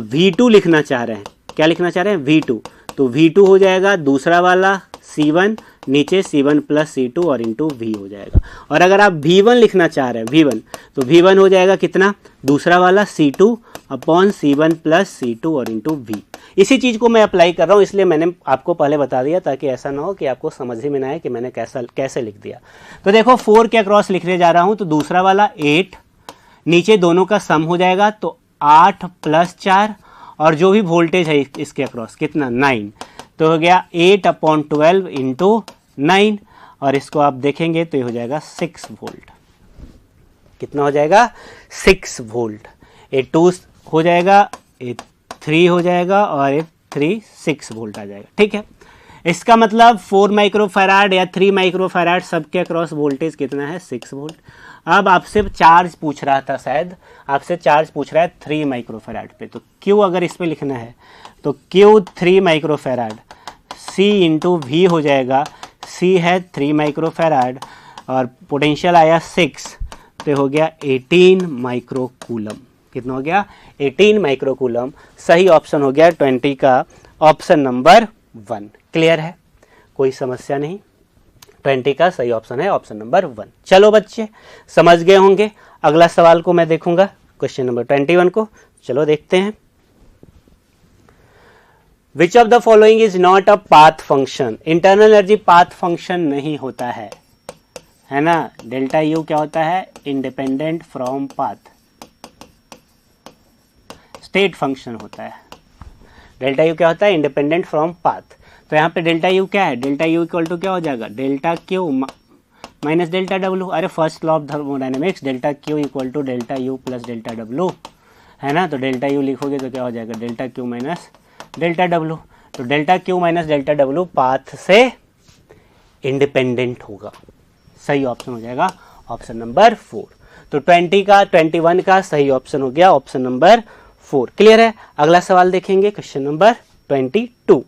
V2 लिखना चाह रहे हैं, क्या लिखना चाह रहे हैं, V2, तो V2 हो जाएगा दूसरा वाला C1, नीचे C1 प्लस C2 और इंटू V हो जाएगा। और अगर आप V1 लिखना चाह रहे हैं, V1, तो V1 हो जाएगा कितना, दूसरा वाला C2 upon C1 plus C2 और इंटू V। इसी चीज़ को मैं अप्लाई कर रहा हूँ, इसलिए मैंने आपको पहले बता दिया ताकि ऐसा ना हो कि आपको समझ ही में ना आए कि मैंने कैसे लिख दिया। तो देखो 4 के अक्रॉस लिखने जा रहा हूँ, तो दूसरा वाला 8, नीचे दोनों का सम हो जाएगा तो 8 प्लस 4, और जो भी वोल्टेज है इसके अक्रॉस कितना, 9, तो हो गया 8 अपॉन 12 इंटू 9, और इसको आप देखेंगे तो ये हो जाएगा 6 वोल्ट। कितना हो जाएगा, 6 वोल्ट। ये 2 हो जाएगा, ये 3 हो जाएगा, और ये 3 6 वोल्ट आ जाएगा। ठीक है, इसका मतलब 4 माइक्रोफैराड या 3 माइक्रोफैराड सबके अक्रॉस वोल्टेज कितना है, 6 वोल्ट। अब आपसे चार्ज पूछ रहा था, शायद आपसे चार्ज पूछ रहा है 3 माइक्रोफैराड पे, तो Q अगर इस पे लिखना है तो Q 3 microfarad, C into V हो जाएगा, C है 3 माइक्रोफैराड और पोटेंशियल आया 6, तो हो गया 18 माइक्रोकूलम। कितना हो गया, 18 माइक्रोकूलम। सही ऑप्शन हो गया 20 का, ऑप्शन नंबर 1। क्लियर है, कोई समस्या नहीं, 20 का सही ऑप्शन है ऑप्शन नंबर 1। चलो बच्चे समझ गए होंगे। अगला सवाल को मैं देखूंगा, क्वेश्चन नंबर 21 को। चलो देखते हैं। विच of the following is not a path function. Internal energy path function नहीं होता है ना। डेल्टा यू क्या होता है, independent from path, state function होता है। डेल्टा यू क्या होता है, इंडिपेंडेंट फ्रॉम पाथ। तो यहाँ पे डेल्टा यू क्या है, डेल्टा यू इक्वल टू क्या हो जाएगा, delta Q minus delta W. अरे first law of thermodynamics, delta Q equal to delta U plus delta W, है ना। तो डेल्टा यू लिखोगे तो क्या हो जाएगा, delta Q minus delta W. तो delta Q minus delta W path से इंडिपेंडेंट होगा। सही ऑप्शन हो जाएगा ऑप्शन नंबर 4। तो 21 का सही ऑप्शन हो गया ऑप्शन नंबर 4। क्लियर है। अगला सवाल देखेंगे, क्वेश्चन नंबर 22।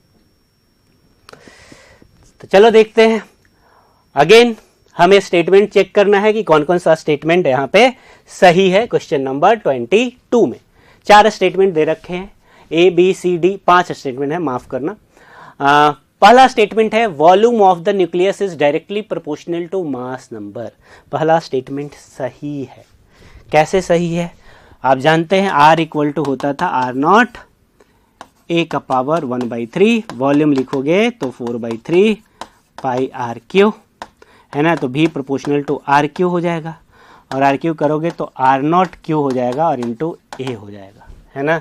तो चलो देखते हैं। अगेन हमें स्टेटमेंट चेक करना है कि कौन कौन सा स्टेटमेंट यहाँ पे सही है। क्वेश्चन नंबर 22 में 4 स्टेटमेंट दे रखे हैं, A B C D 5 statement है, माफ करना। पहला स्टेटमेंट है volume of the nucleus is directly proportional to mass number. पहला स्टेटमेंट सही है। कैसे सही है, आप जानते हैं R इक्वल टू होता था R0 A का पावर 1/3, वॉल्यूम लिखोगे तो 4/3 पाई RQ, है ना। तो V प्रोपोर्शनल टू RQ हो जाएगा, और RQ करोगे तो R0Q हो जाएगा और इंटू A हो जाएगा, है ना।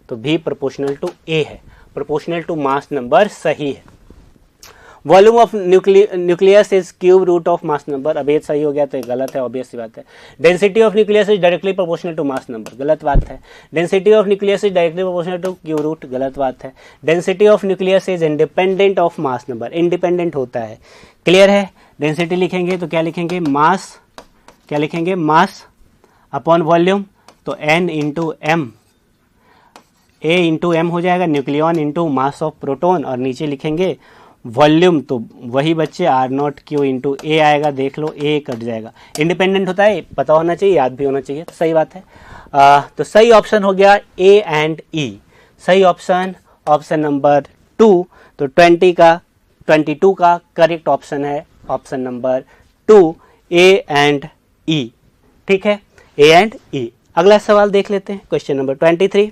तो V प्रोपोर्शनल टू A है, प्रोपोर्शनल टू मास नंबर सही है। Volume of nucleus is cube root of mass number. अब ये सही हो गया तो ये गलत है, ऑब्वियस सी बात है। Density of nucleus is directly proportional to mass number, गलत बात है। Density of nucleus is directly proportional to cube root, गलत बात है। Density of nucleus is independent of mass number, independent होता है। क्लियर है। डेंसिटी लिखेंगे तो क्या लिखेंगे, मास, क्या लिखेंगे, मास अपॉन वॉल्यूम, तो N into m, A into m हो जाएगा, nucleon into mass of proton, और नीचे लिखेंगे वॉल्यूम, तो वही बच्चे R0Q इंटू A आएगा। देख लो A कट जाएगा। इंडिपेंडेंट होता है, पता होना चाहिए, याद भी होना चाहिए, तो सही बात है। तो सही ऑप्शन हो गया A एंड E। सही ऑप्शन ऑप्शन नंबर 2। तो 22 का करेक्ट ऑप्शन है option number 2, A and E। ठीक है, A एंड E। अगला सवाल देख लेते हैं, क्वेश्चन नंबर 23।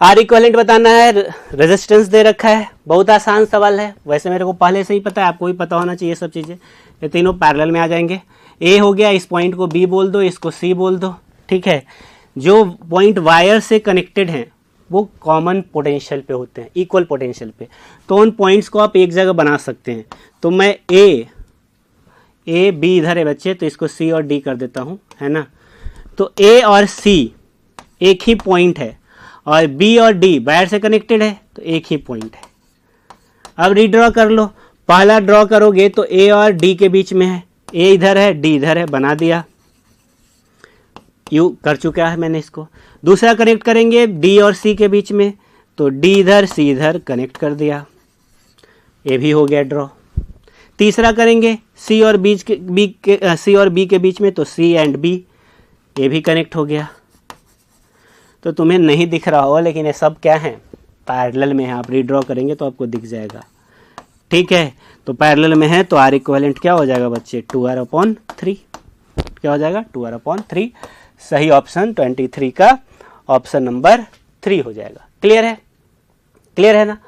आर इक्विवेलेंट बताना है, रेजिस्टेंस दे रखा है, बहुत आसान सवाल है। वैसे मेरे को पहले से ही पता है, आपको भी पता होना चाहिए सब चीज़ें। ये तीनों पैरेलल में आ जाएंगे। ए हो गया, इस पॉइंट को बी बोल दो, इसको सी बोल दो। ठीक है, जो पॉइंट वायर से कनेक्टेड हैं वो कॉमन पोटेंशियल पे होते हैं, इक्वल पोटेंशियल पे। तो उन पॉइंट्स को आप एक जगह बना सकते हैं। तो मैं ए बी इधर है बच्चे, तो इसको सी और डी कर देता हूँ, है ना। तो ए और सी एक ही पॉइंट है, और बी और डी वायर से कनेक्टेड है, तो एक ही पॉइंट है। अब रीड्रॉ कर लो। पहला ड्रॉ करोगे तो ए और डी के बीच में है, ए इधर है, डी इधर है, बना दिया। यू कर चुका है मैंने इसको। दूसरा कनेक्ट करेंगे डी और सी के बीच में, तो डी इधर सी इधर कनेक्ट कर दिया, ये भी हो गया ड्रॉ। तीसरा करेंगे सी और बी के बीच में, तो सी एंड बी, ये भी कनेक्ट हो गया। तो तुम्हें नहीं दिख रहा होगा लेकिन ये सब क्या है, पैरेलल में है। आप रीड्रॉ करेंगे तो आपको दिख जाएगा, ठीक है। तो पैरेलल में है तो आर इक्विवेलेंट क्या हो जाएगा बच्चे, 2r/3। क्या हो जाएगा, 2r/3। सही ऑप्शन 23 का ऑप्शन नंबर 3 हो जाएगा। क्लियर है, क्लियर है ना।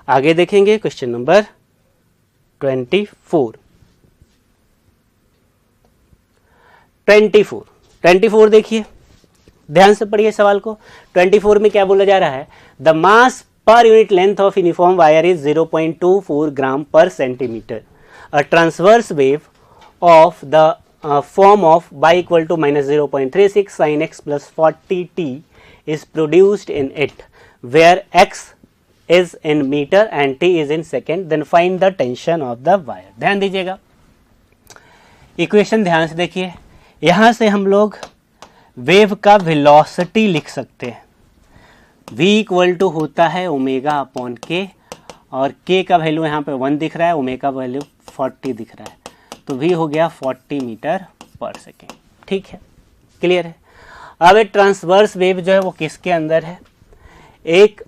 आगे देखेंगे क्वेश्चन नंबर 24। 24 देखिए, ध्यान से पढ़िए सवाल को। 24 में क्या बोला जा रहा है, the mass per unit length of uniform wire is 0.24 ग्राम पर centimetre. A transverse wave of the form of y equal to -0.36 sin x plus 40t is produced in it, where x is in meter and t is in second. Then find the tension of the wire. ध्यान दीजिएगा, equation ध्यान से देखिए। यहाँ से हम लोग wave का वेलोसिटी लिख सकते हैं। v इक्वल टू होता है ओमेगा अपॉन के, और k का वैल्यू यहाँ पे 1 दिख रहा है, ओमेगा का वैल्यू 40 दिख रहा है, तो v हो गया 40 मीटर पर सेकेंड। ठीक है, क्लियर है। अब एक ट्रांसवर्स वेव जो है वो किसके अंदर है, एक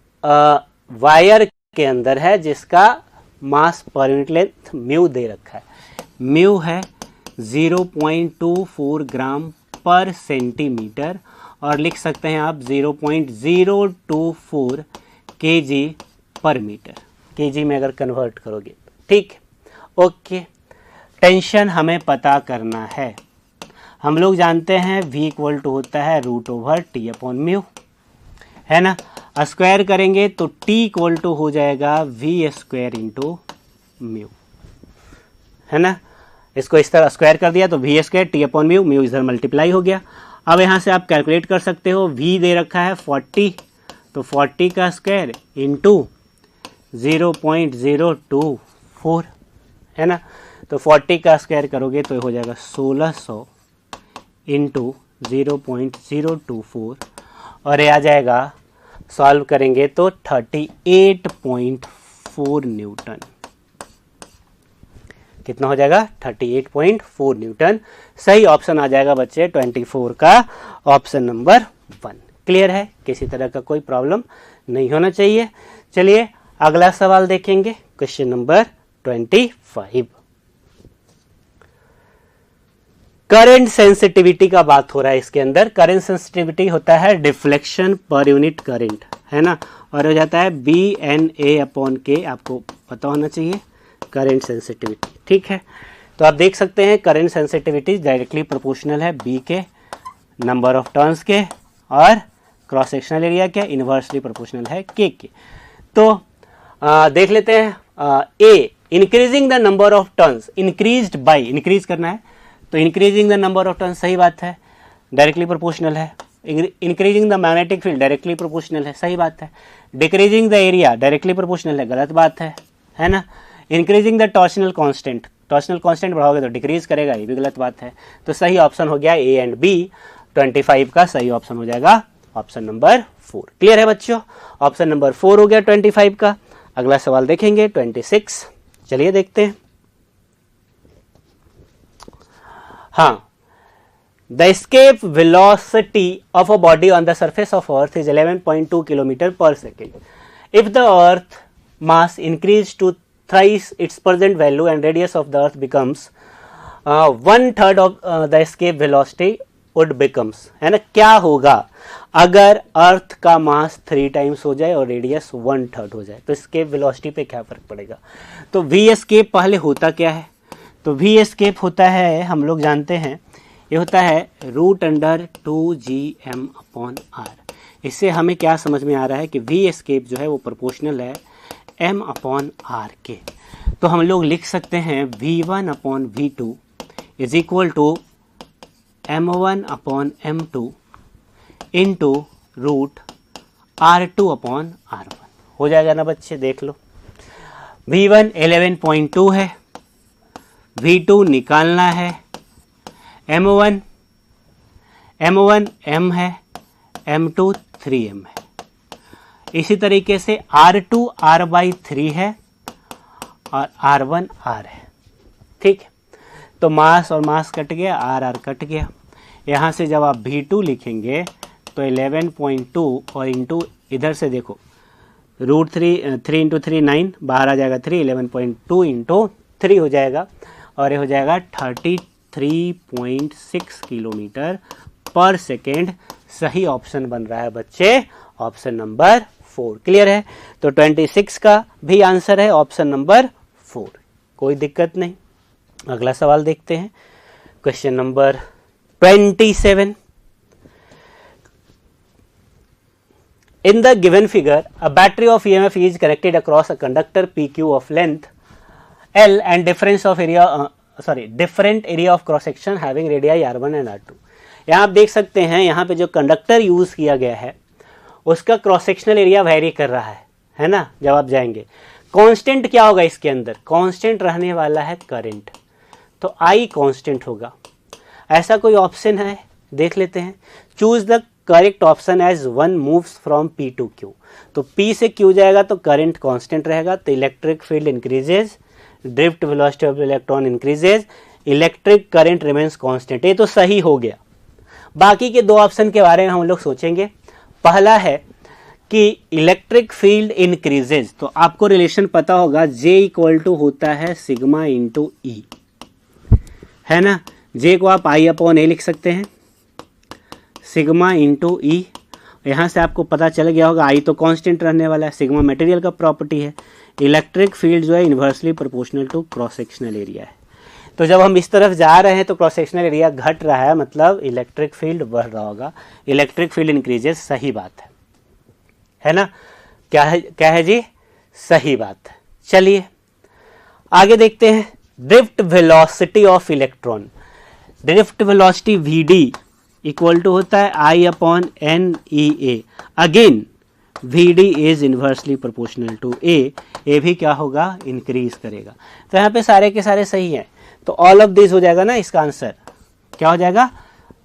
वायर के अंदर है जिसका मास पर यूनिट लेंथ म्यू दे रखा है। म्यू है 0.24 ग्राम पर सेंटीमीटर, और लिख सकते हैं आप 0.024 kg पर मीटर, kg में अगर कन्वर्ट करोगे। ठीक, ओके। टेंशन हमें पता करना है। हम लोग जानते हैं v इक्वल टू होता है √T/μ, है ना। स्क्वायर करेंगे तो T इक्वल टू हो जाएगा v² μ, है ना। इसको इस तरह स्क्वायर कर दिया तो v² T/μ, म्यू इधर मल्टीप्लाई हो गया। अब यहाँ से आप कैलकुलेट कर सकते हो, v दे रखा है 40, तो 40 का स्क्वायर इंटू 0.024, है ना। तो 40 का स्क्वायर करोगे तो हो जाएगा 1600 इंटू 0.024, और ये आ जाएगा, सॉल्व करेंगे तो 38.4 न्यूटन। कितना हो जाएगा, 38.4 न्यूटन। सही ऑप्शन आ जाएगा बच्चे 24 का ऑप्शन नंबर 1। क्लियर है, किसी तरह का कोई प्रॉब्लम नहीं होना चाहिए। चलिए अगला सवाल देखेंगे, क्वेश्चन नंबर 25। करंट सेंसिटिविटी का बात हो रहा है इसके अंदर। करंट सेंसिटिविटी होता है डिफ्लेक्शन पर यूनिट करंट, है ना, और हो जाता है BNA/K, आपको पता होना चाहिए करंट सेंसिटिविटी। ठीक है, तो आप देख सकते हैं करंट सेंसिटिविटी डायरेक्टली प्रोपोर्शनल है B के, नंबर ऑफ टर्न्स के, और क्रॉस सेक्शनल एरिया के इन्वर्सली प्रोपोर्शनल है K के। तो देख लेते हैं, A increasing the number of turns, increased by, increase करना है तो increasing the number of turns, सही बात है, डायरेक्टली प्रोपोर्शनल है। Increasing the magnetic field, directly proportional है, सही बात है। Decreasing the area, directly proportional है, गलत बात है ना। Increasing the torsional constant, torsional constant बढ़ाओगे तो डिक्रीज करेगा, ये भी गलत बात है। तो सही ऑप्शन हो गया A एंड B, 25 का सही ऑप्शन हो जाएगा ऑप्शन नंबर 4। क्लियर है बच्चों, ऑप्शन नंबर 4 हो गया 25 का। अगला सवाल देखेंगे 26। चलिए देखते हैं। हाँ, the escape velocity of a body on the surface of earth is 11.2 kilometre पर second. If the earth mass increase to thrice its present value and radius of the earth becomes 1/3 of the escape velocity would becomes, है ना। क्या होगा अगर अर्थ का मास 3 times हो जाए और रेडियस 1/3 हो जाए, तो escape velocity पे क्या फर्क पड़ेगा। तो v escape पहले होता क्या है, तो v escape होता है, हम लोग जानते हैं ये होता है √2gm/r। इससे हमें क्या समझ में आ रहा है कि v escape जो है वो प्रोपोर्शनल है m/r के। तो हम लोग लिख सकते हैं v1/v2 is equal to m1/m2 into √r2/r1 हो जाएगा ना बच्चे, देख लो। v1 11.2 है, v2 निकालना है, M1 M है, M2 3M है। इसी तरीके से R2 R/3 है और R1 R है। ठीक है, तो मास और मास कट गया, R कट गया। यहाँ से जब आप V2 लिखेंगे तो 11.2 और इंटू इधर से देखो √3 3 × 3 9, बाहर आ जाएगा 3, 11.2 इंटू 3 हो जाएगा और ये हो जाएगा 33.6 किलोमीटर पर सेकेंड। सही ऑप्शन बन रहा है बच्चे, ऑप्शन नंबर 4। क्लियर है? तो 26 का भी आंसर है ऑप्शन नंबर 4, कोई दिक्कत नहीं। अगला सवाल देखते हैं, question number 27। In the given figure, a battery of EMF is connected across a conductor PQ of length L and different area of cross section having radii R1 and R2। यहाँ आप देख सकते हैं, यहाँ पे जो कंडक्टर यूज किया गया है उसका क्रॉस सेक्शनल एरिया वेरी कर रहा है ना। जब आप जाएंगे, कांस्टेंट क्या होगा इसके अंदर? कांस्टेंट रहने वाला है करंट, तो I कांस्टेंट होगा। ऐसा कोई ऑप्शन है? देख लेते हैं। Choose the correct option as one moves from P to Q। तो P से Q जाएगा तो करंट कांस्टेंट रहेगा, तो electric field increases, drift velocity of electron increases, electric current remains constant. ये तो सही हो गया। बाकी के दो ऑप्शन के बारे में हम लोग सोचेंगे। पहला है कि इलेक्ट्रिक फील्ड इंक्रीजेज, तो आपको रिलेशन पता होगा, J इक्वल टू होता है सिग्मा इंटू E, है ना। J को आप I/A लिख सकते हैं, सिग्मा इंटू E। यहाँ से आपको पता चल गया होगा I तो कांस्टेंट रहने वाला है, सिग्मा मटेरियल का प्रॉपर्टी है, इलेक्ट्रिक फील्ड जो है inversely proportional to cross sectional area है। तो जब हम इस तरफ जा रहे हैं तो क्रॉस सेक्शनल एरिया घट रहा है, मतलब इलेक्ट्रिक फील्ड बढ़ रहा होगा, इलेक्ट्रिक फील्ड इंक्रीजेस। सही बात है ना। क्या है जी? सही बात है। चलिए आगे देखते हैं। Drift velocity of electron, drift velocity VD equal to होता है I/NEA। Again VD is inversely proportional to A। A भी क्या होगा? इंक्रीज करेगा। तो यहाँ पे सारे के सारे सही हैं, तो ऑल ऑफ दिस हो जाएगा ना इसका आंसर। क्या हो जाएगा?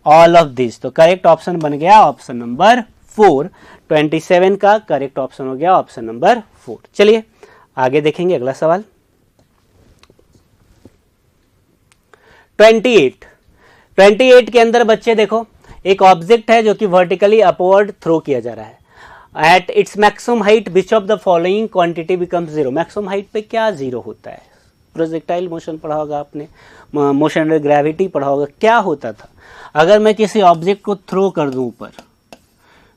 All of this. तो करेक्ट ऑप्शन बन गया ऑप्शन नंबर 4। 27 का करेक्ट ऑप्शन हो गया ऑप्शन नंबर 4। चलिए आगे देखेंगे अगला सवाल। 28 के अंदर बच्चे देखो, एक ऑब्जेक्ट है जो कि वर्टिकली अपवर्ड थ्रो किया जा रहा है। At its maximum height which of the following quantity becomes zero. Maximum height पे क्या जीरो होता है? प्रोजेक्टाइल मोशन पढ़ा होगा आपने, मोशन अंडर ग्रेविटी पढ़ा होगा। क्या होता था अगर मैं किसी ऑब्जेक्ट को थ्रो कर दूं ऊपर,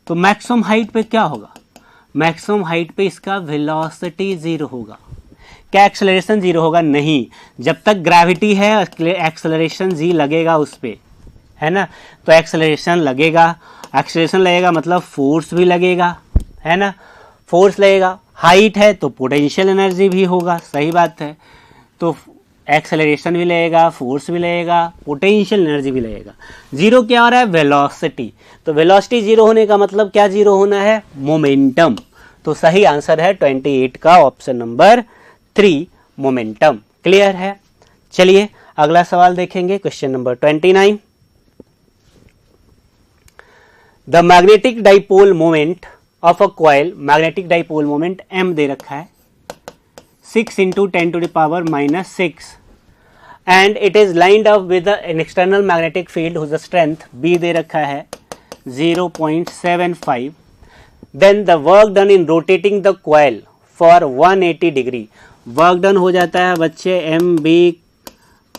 तो मैक्सिमम हाइट पे क्या होगा? मैक्सिमम हाइट पे इसका वेलोसिटी जीरो होगा। क्या एक्सेलरेशन जीरो होगा? नहीं, जब तक ग्रेविटी है एक्सेलरेशन जी लगेगा उस पे, है ना। तो एक्सेलरेशन लगेगा, एक्सेलरेशन लगेगा मतलब फोर्स भी लगेगा, है ना। फोर्स लगेगा, हाइट है तो पोटेंशियल एनर्जी भी होगा। सही बात है। तो एक्सेलरेशन भी लगेगा, फोर्स भी लगेगा, पोटेंशियल एनर्जी भी लगेगा। जीरो क्या हो रहा है? वेलोसिटी। तो वेलोसिटी जीरो होने का मतलब क्या जीरो होना है? मोमेंटम। तो सही आंसर है 28 का ऑप्शन नंबर 3, मोमेंटम। क्लियर है? चलिए अगला सवाल देखेंगे, question number 29। The magnetic dipole moment of a coil, magnetic dipole moment m दे रखा है 6 × 10⁻⁻6 and it is lined up with an external magnetic field whose strength b दे रखा है 0.75। Then the work done in rotating the coil for 180 degree. Work done हो जाता है बच्चे mb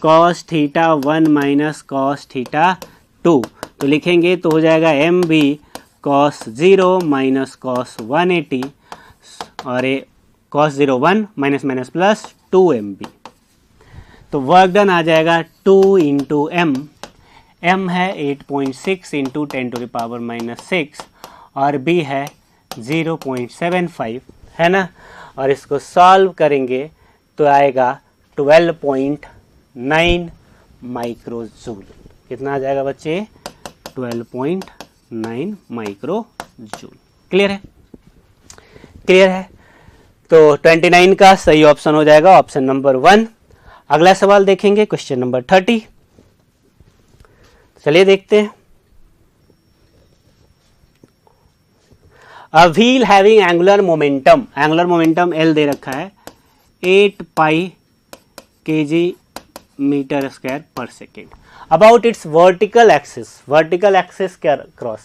cos θ1 माइनस cos θ2। तो लिखेंगे तो हो जाएगा mb cos 0 माइनस cos 180 और ये cos 0 1 minus minus plus 2mb। तो वर्क डन आ जाएगा 2 × m। m है 8.6 × 10⁻⁻6 और b है 0.75, है ना। और इसको सॉल्व करेंगे तो आएगा 12.9 माइक्रोजूल। कितना आ जाएगा बच्चे? 12.9 माइक्रोजूल। क्लियर है? क्लियर है। तो 29 का सही ऑप्शन हो जाएगा ऑप्शन नंबर 1। अगला सवाल देखेंगे, क्वेश्चन नंबर 30। चलिए देखते हैं। A wheel having angular momentum L दे रखा है 8 पाई kg मीटर स्क्वायर पर second about its vertical axis क्या cross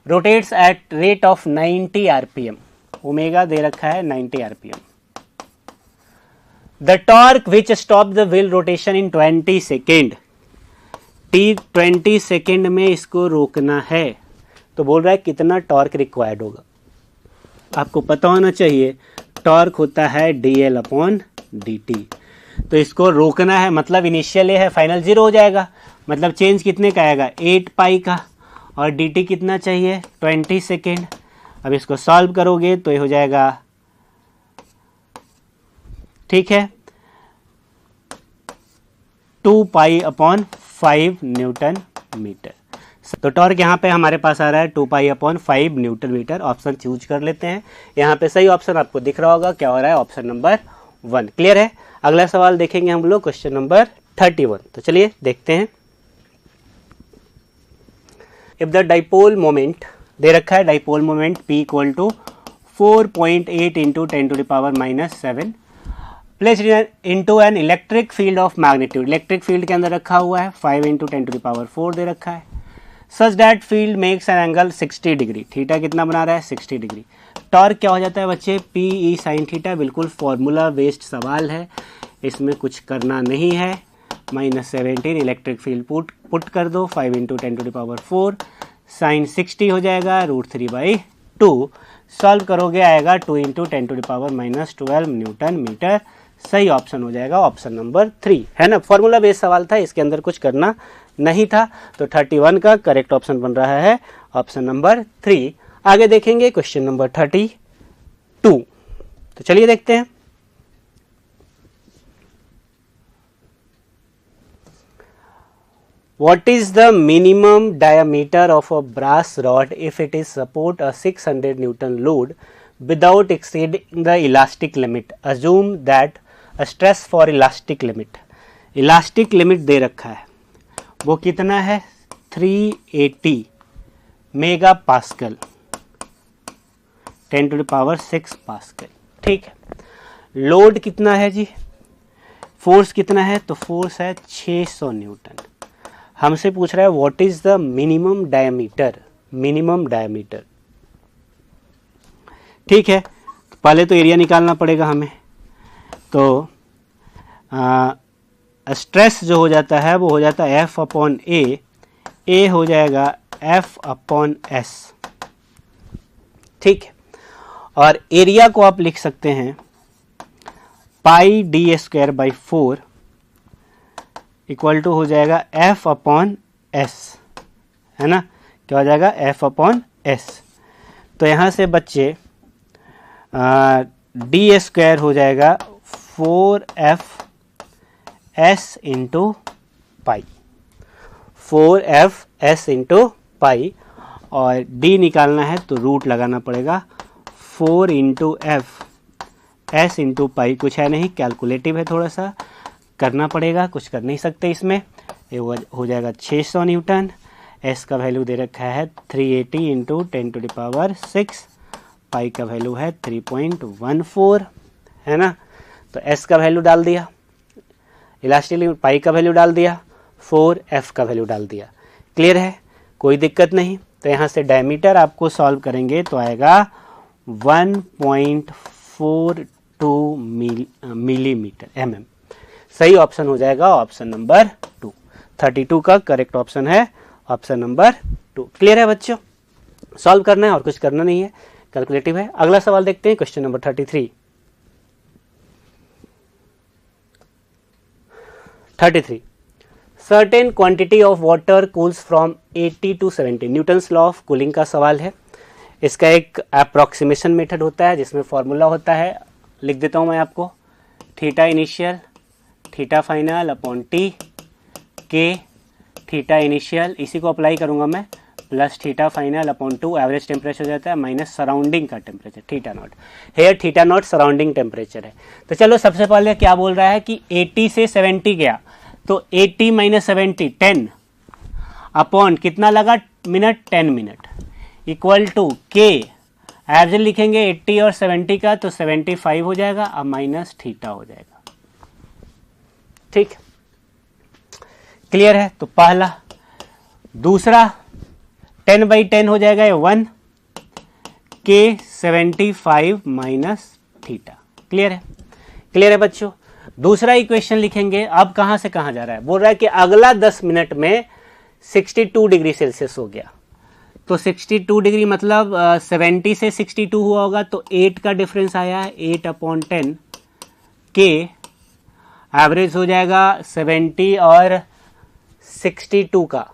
rotates at rate of 90 RPM, omega दे रखा है 90 RPM. The torque which stop the wheel rotation in 20 second, 20 second में इसको रोकना है, तो बोल रहा है कितना टॉर्क रिक्वायर्ड होगा. आपको पता होना चाहिए टॉर्क होता है dl/dt. तो इसको रोकना है मतलब इनिशियल है, फाइनल 0 हो जाएगा, मतलब चेंज कितने का आएगा 8 पाई का, और dt कितना चाहिए 20 सेकेंड. अब इसको सॉल्व करोगे तो ये हो जाएगा, ठीक है, 2 पाई/5 न्यूटन मीटर. तो टॉर्क यहाँ पे हमारे पास आ रहा है 2 पाई/5 न्यूटन मीटर. ऑप्शन चूज कर लेते हैं. यहाँ पे सही ऑप्शन आपको दिख रहा होगा, क्या हो रहा है, ऑप्शन नंबर 1. क्लियर है. अगला सवाल देखेंगे हम लोग, क्वेश्चन नंबर 31. तो चलिए देखते हैं. इफ द डाइपोल मोमेंट दे रखा है, dipole moment P equal to 4.8 into 10⁻⁻7 placed into an electric field of magnitude. Electric field के अंदर रखा हुआ है 5 इंटू 10⁻4 दे रखा है. Such that field makes an angle 60 degree. Theta कितना बना रहा है 60 डिग्री. टॉर्क क्या हो जाता है बच्चे PE साइन थीटा. बिल्कुल फॉर्मूला बेस्ड सवाल है, इसमें कुछ करना नहीं है. -17 इलेक्ट्रिक फील्ड पुट कर दो, 5 इंटू 10⁻4 साइन 60 हो जाएगा √3/2. सॉल्व करोगे आएगा 2 इंटू 10⁻12 न्यूटन मीटर. सही ऑप्शन हो जाएगा ऑप्शन नंबर 3, है ना. फॉर्मूला बेस्ड सवाल था, इसके अंदर कुछ करना नहीं था. तो 31 का करेक्ट ऑप्शन बन रहा है ऑप्शन नंबर 3. आगे देखेंगे क्वेश्चन नंबर 32. तो चलिए देखते हैं. What is the minimum diameter of a brass rod if it is support a 600 Newton load without exceeding the elastic limit? Assume that a stress for elastic limit. Elastic limit दे रखा है, वो कितना है 380 mega pascal 10⁻6 pascal. ठीक है. Load कितना है जी, force कितना है, तो फोर्स है 600 न्यूटन. हमसे पूछ रहा है what is the minimum diameter. ठीक है. पहले तो एरिया निकालना पड़ेगा हमें. तो स्ट्रेस जो हो जाता है वो हो जाता है F/A. A हो जाएगा F/S. ठीक है. और एरिया को आप लिख सकते हैं πd²/4 इक्वल टू हो जाएगा F/S, है ना. क्या हो जाएगा F/S. तो यहाँ से बच्चे d² हो जाएगा 4F/S into pi, 4F/S into pi. और d निकालना है तो रूट लगाना पड़ेगा 4 इंटू F/S इंटू पाई. कुछ है नहीं, कैलकुलेटिव है, थोड़ा सा करना पड़ेगा, कुछ कर नहीं सकते इसमें. ये हो जाएगा 600 न्यूटन. S का वैल्यू दे रखा है 380 इंटू 10⁻6. पाई का वैल्यू है 3.14, है ना. तो S का वैल्यू डाल दिया, इलास्टिक लिमिट पाई का वैल्यू डाल दिया, 4F का वैल्यू डाल दिया. क्लियर है, कोई दिक्कत नहीं. तो यहाँ से डायमीटर आपको सॉल्व करेंगे तो आएगा 1.42 मिलीमीटर mm. सही ऑप्शन हो जाएगा ऑप्शन नंबर 2. 32 का करेक्ट ऑप्शन है ऑप्शन नंबर 2. क्लियर है बच्चों, सॉल्व करना है और कुछ करना नहीं है, कैलकुलेटिव है. अगला सवाल देखते हैं question number 33. 33 certain quantity of water cools from 80 to 70. Newton's law of cooling का सवाल है. इसका एक अप्रॉक्सीमेशन मेथड होता है जिसमें फॉर्मूला होता है, लिख देता हूं मैं आपको. Theta initial theta final upon T के थीटा इनिशियल, इसी को अप्लाई करूंगा मैं, plus theta final upon 2 average temperature हो जाता है माइनस सराउंडिंग का temperature theta naught. Here theta naught surrounding temperature है. तो चलो सबसे पहले क्या बोल रहा है कि 80 से 70 गया, तो 80 माइनस 70 10 अपॉन कितना लगा मिनट 10 मिनट इक्वल टू के एवरेज लिखेंगे 80 और 70 का तो 75 हो जाएगा, अब माइनस थीटा हो जाएगा। ठीक, क्लियर है? तो पहला। दूसरा 10/10 हो जाएगा, ये 1 के 75 माइनस थीटा। क्लियर है? क्लियर है बच्चों? दूसरा इक्वेशन लिखेंगे। अब कहां से कहां जा रहा है? बोल रहा है कि अगला 10 मिनट में 62 डिग्री सेल्सियस हो गया। तो 62 डिग्री मतलब 70 से 62 हुआ होगा, तो 8 का डिफरेंस आया है, 8/10 के एवरेज हो जाएगा 70 और 62 का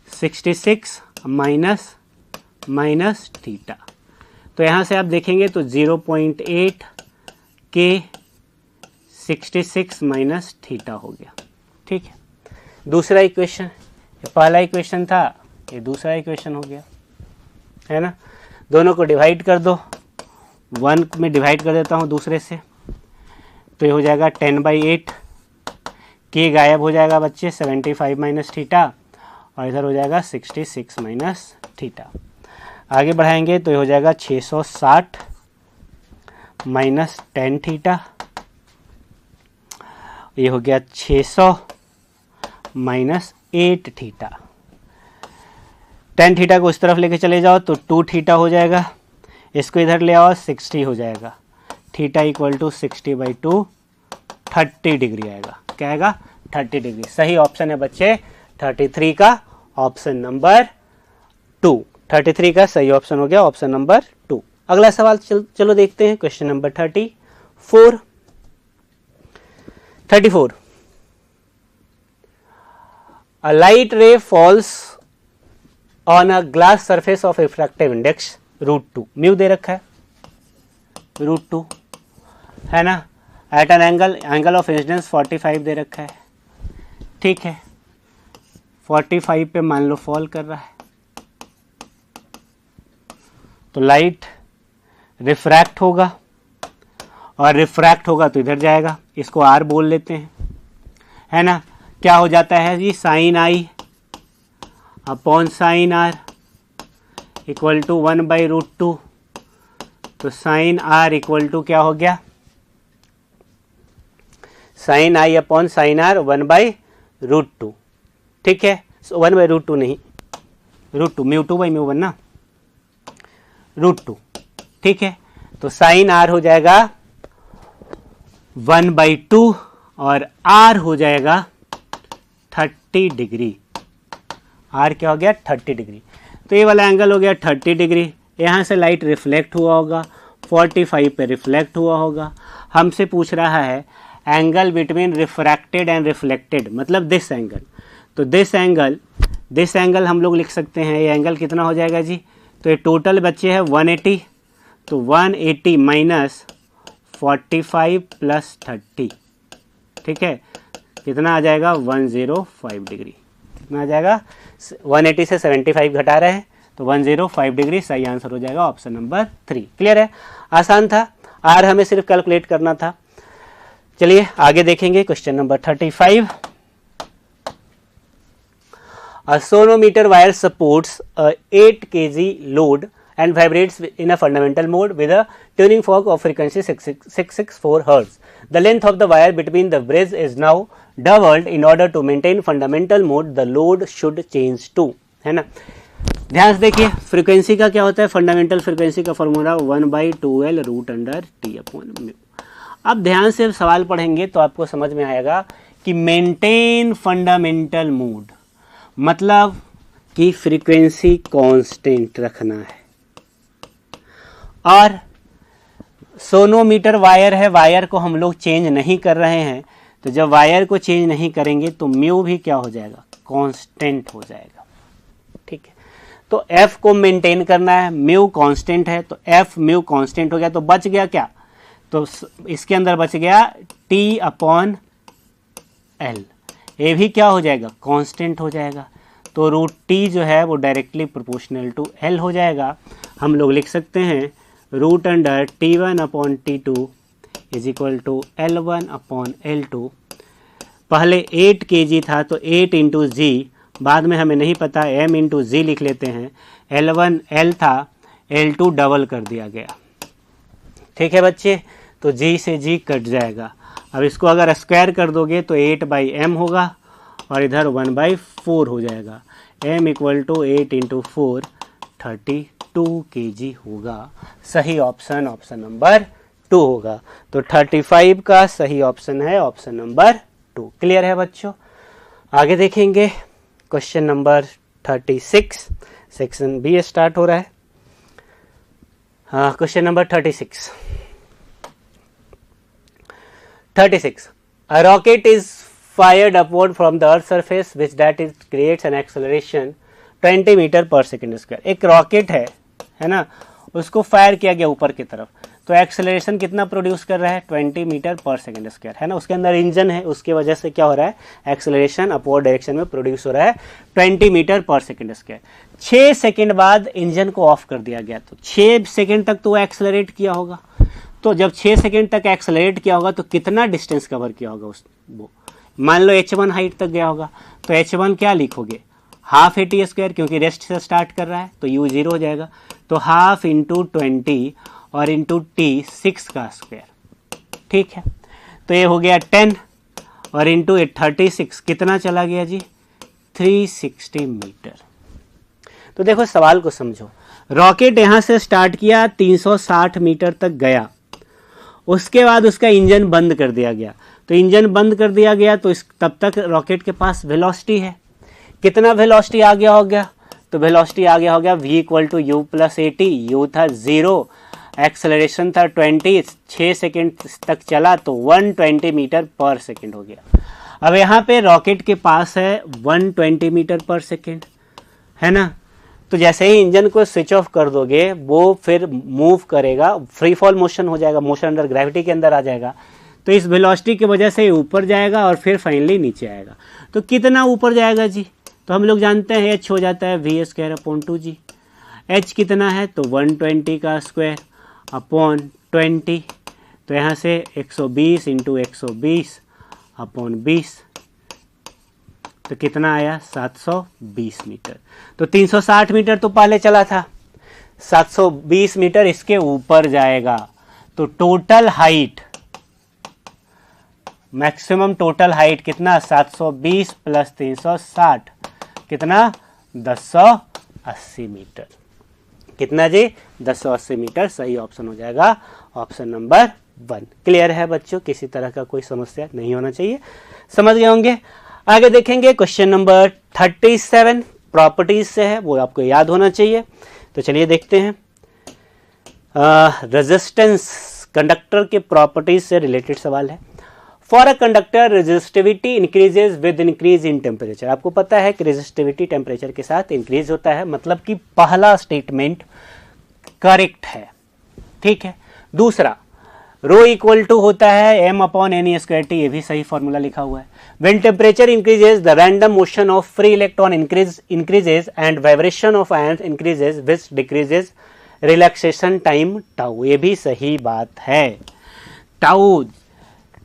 66 माइनस थीटा। तो यहाँ से आप देखेंगे तो 0.8 के 66 माइनस थीटा हो गया। ठीक है, दूसरा इक्वेशन, ये पहला इक्वेशन था, ये दूसरा इक्वेशन हो गया, है ना। दोनों को डिवाइड कर दो, 1 में डिवाइड कर देता हूँ दूसरे से, तो ये हो जाएगा 10/8 के गायब हो जाएगा बच्चे, 75 माइनस थीटा, और इधर हो जाएगा 66 माइनस थीटा। आगे बढ़ाएंगे तो ये हो जाएगा 660 माइनस 10 थीटा, ये हो गया 600 माइनस 8 थीटा। 10 थीटा को उस तरफ लेके चले जाओ तो 2 थीटा हो जाएगा, इसको इधर ले आओ 60 हो जाएगा, थीटा इक्वल टू 60/2 30 डिग्री आएगा। क्या आएगा? 30 डिग्री। सही ऑप्शन है बच्चे 33 का, ऑप्शन नंबर 2। 33 का सही ऑप्शन हो गया, ऑप्शन नंबर 2। अगला सवाल चलो देखते हैं, question number 34। A light ray falls on a glass surface of refractive index √2, mu दे रखा है √2, है ना। At an angle of incidence 45 दे रखा है। ठीक है, 45 पे मान लो फॉल कर रहा है, तो लाइट रिफ्रैक्ट होगा, और रिफ्रैक्ट होगा तो इधर जाएगा, इसको आर बोल लेते हैं, है ना। क्या हो जाता है जी? Sine i upon sine r equal to 1/√2, तो साइन आर इक्वल टू क्या हो गया? Sine i upon sine r 1/√2। ठीक है, 1/√2 नहीं, √2, μ2/μ1 ना, √2। ठीक है, तो साइन आर हो जाएगा 1/2 और आर हो जाएगा 30 डिग्री। आर क्या हो गया? 30 डिग्री। तो ये वाला एंगल हो गया 30 डिग्री। यहाँ से लाइट रिफ्लेक्ट हुआ होगा, 45 पे रिफ्लेक्ट हुआ होगा। हमसे पूछ रहा है angle between refracted and reflected, मतलब दिस एंगल। तो दिस एंगल हम लोग लिख सकते हैं, ये एंगल कितना हो जाएगा जी? तो ये टोटल बच्चे हैं 180, तो 180 माइनस 45 प्लस 30, ठीक है, कितना आ जाएगा? 105 डिग्री। कितना आ जाएगा? 180 से 75 घटा रहे हैं तो 105 डिग्री सही आंसर हो जाएगा, ऑप्शन नंबर 3। क्लियर है? आसान था, आर हमें सिर्फ कैलकुलेट करना था। चलिए आगे देखेंगे question number 35। A sonometer wire supports a 8 kg load and vibrates in a fundamental mode with a tuning fork of frequency 664 Hz. The length of the wire between the bridge is now doubled. In order to maintain fundamental mode, the load should change to, है ना। ध्यान से देखिए, frequency का क्या होता है? Fundamental frequency का फॉर्मूला 1/2L √T/μ। अब ध्यान से सवाल पढ़ेंगे तो आपको समझ में आएगा कि मेंटेन फंडामेंटल मोड मतलब कि फ्रीक्वेंसी कांस्टेंट रखना है, और सोनोमीटर वायर है, वायर को हम लोग चेंज नहीं कर रहे हैं, तो जब वायर को चेंज नहीं करेंगे तो म्यू भी क्या हो जाएगा? कांस्टेंट हो जाएगा। ठीक है, तो एफ को मेंटेन करना है, म्यू कांस्टेंट है, तो एफ म्यू कांस्टेंट हो गया, तो बच गया क्या? तो इसके अंदर बच गया T/L, ये भी क्या हो जाएगा? कांस्टेंट हो जाएगा। तो √T जो है वो डायरेक्टली प्रोपोर्शनल टू L हो जाएगा। हम लोग लिख सकते हैं √T1/T2 is equal to L1/L2। पहले 8 kg था तो 8 × G, बाद में हमें नहीं पता, M × G लिख लेते हैं। L1 L था, L2 डबल कर दिया गया। ठीक है बच्चे, तो G से G कट जाएगा। अब इसको अगर स्क्वायर कर दोगे तो 8/m होगा और इधर 1/4 हो जाएगा। m equal to 8 into 4 32 kg होगा। सही ऑप्शन ऑप्शन नंबर 2 होगा। तो 35 का सही ऑप्शन है ऑप्शन नंबर 2। क्लियर है बच्चों? आगे देखेंगे question number 36, section B start हो रहा है। हाँ, question number 36। A rocket is fired upward from the earth surface which that it creates an acceleration 20 metre per second square. एक रॉकेट है ना, उसको फायर किया गया ऊपर की तरफ, तो एक्सेलरेशन कितना प्रोड्यूस कर रहा है? 20 मीटर पर सेकेंड स्क्वायर, है ना। उसके अंदर इंजन है, उसके वजह से क्या हो रहा है? एक्सेलरेशन अपवर्ड डायरेक्शन में प्रोड्यूस हो रहा है 20 metre per second square. 6 second बाद इंजन को ऑफ कर दिया गया, तो 6 सेकेंड तक तो वो एक्सेलरेट किया होगा। तो जब 6 सेकेंड तक एक्सेलरेट किया होगा तो कितना डिस्टेंस कवर किया होगा वो? मान लो h1 हाइट तक गया होगा, तो h1 क्या लिखोगे? हाफ AT स्क्वायर, क्योंकि रेस्ट से स्टार्ट कर रहा है तो u 0 हो जाएगा। तो हाफ इंटू 20 और इंटू t 6 का स्क्वायर। ठीक है, तो ये हो गया 10 और इंटू 36 कितना चला गया जी? 360 मीटर। तो देखो सवाल को समझो, रॉकेट यहाँ से स्टार्ट किया, 360 मीटर तक गया, उसके बाद उसका इंजन बंद कर दिया गया। तो इंजन बंद कर दिया गया तो तब तक रॉकेट के पास वेलोसिटी है। कितना वेलोसिटी आ गया होगा? तो वेलोसिटी आ गया होगा v equal to u plus AT। U था 0, एक्सेलरेशन था 20, 6 सेकेंड तक चला तो 120 मीटर पर सेकेंड हो गया। अब यहाँ पे रॉकेट के पास है 120 मीटर पर सेकेंड, है ना। तो जैसे ही इंजन को स्विच ऑफ कर दोगे वो फिर मूव करेगा, फ्री फॉल मोशन हो जाएगा, मोशन अंडर ग्रेविटी के अंदर आ जाएगा। तो इस वेलोसिटी की वजह से ऊपर जाएगा और फिर फाइनली नीचे आएगा। तो कितना ऊपर जाएगा जी? तो हम लोग जानते हैं h हो जाता है v square upon 2g। h कितना है? तो 120 का स्क्वायर अपॉन 20। तो यहाँ से 120 इंटू 120 अपॉन 20, तो कितना आया? 720 मीटर। तो 360 मीटर तो पहले चला था, 720 मीटर इसके ऊपर जाएगा। तो total height, maximum total height कितना? 720 प्लस 360 कितना? 1080 मीटर। कितना जी? 1080 मीटर। सही ऑप्शन हो जाएगा ऑप्शन नंबर 1। क्लियर है बच्चों? किसी तरह का कोई समस्या नहीं होना चाहिए, समझ गए होंगे। आगे देखेंगे क्वेश्चन नंबर 37, प्रॉपर्टीज से है, वो आपको याद होना चाहिए। तो चलिए देखते हैं। रेजिस्टेंस, कंडक्टर के प्रॉपर्टीज से रिलेटेड सवाल है। For a conductor resistivity increases with increase in temperature. आपको पता है कि रेजिस्टिविटी टेम्परेचर के साथ इंक्रीज होता है, मतलब कि पहला स्टेटमेंट करेक्ट है। ठीक है। दूसरा, रो इक्वल टू होता है m upon n square t, ये भी सही फॉर्मूला लिखा हुआ है। When temperature increases the random motion of free electron increases and vibration of ions increases which decreases relaxation time tau, ये भी सही बात है। टाउ,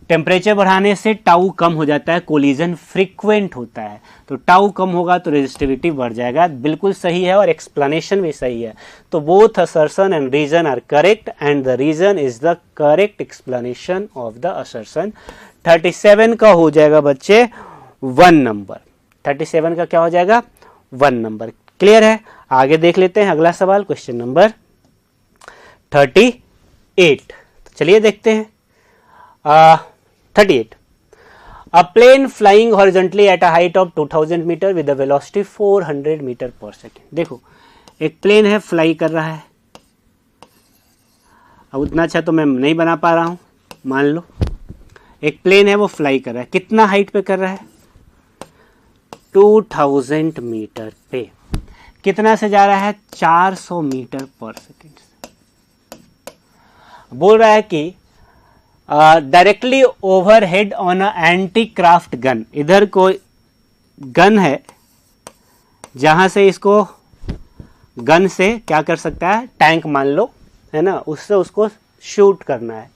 टेम्परेचर बढ़ाने से टाउ कम हो जाता है, कोलिजन फ्रीक्वेंट होता है, तो टाउ कम होगा तो रेजिस्टिविटी बढ़ जाएगा। बिल्कुल सही है और एक्सप्लेनेशन भी सही है। तो both assertion and reason are correct and the reason is the correct explanation of the assertion. 37 का हो जाएगा बच्चे 1 नंबर। 37 का क्या हो जाएगा? 1 नंबर। क्लियर है? आगे देख लेते हैं अगला सवाल, क्वेश्चन नंबर 38। तो चलिए देखते हैं। 38. A plane flying horizontally at a height of 2000 metre with a velocity 400 metre per second. देखो एक प्लेन है, फ्लाई कर रहा है। अब उतना अच्छा तो मैं नहीं बना पा रहा हूं, मान लो एक प्लेन है वो फ्लाई कर रहा है, कितना हाइट पे कर रहा है? 2000 मीटर पे। कितना से जा रहा है? 400 मीटर पर सेकेंड। बोल रहा है कि directly overhead on a anti craft gun. इधर कोई गन है जहां से इसको गन से क्या कर सकता है? टैंक मान लो, है ना, उससे उसको शूट करना है।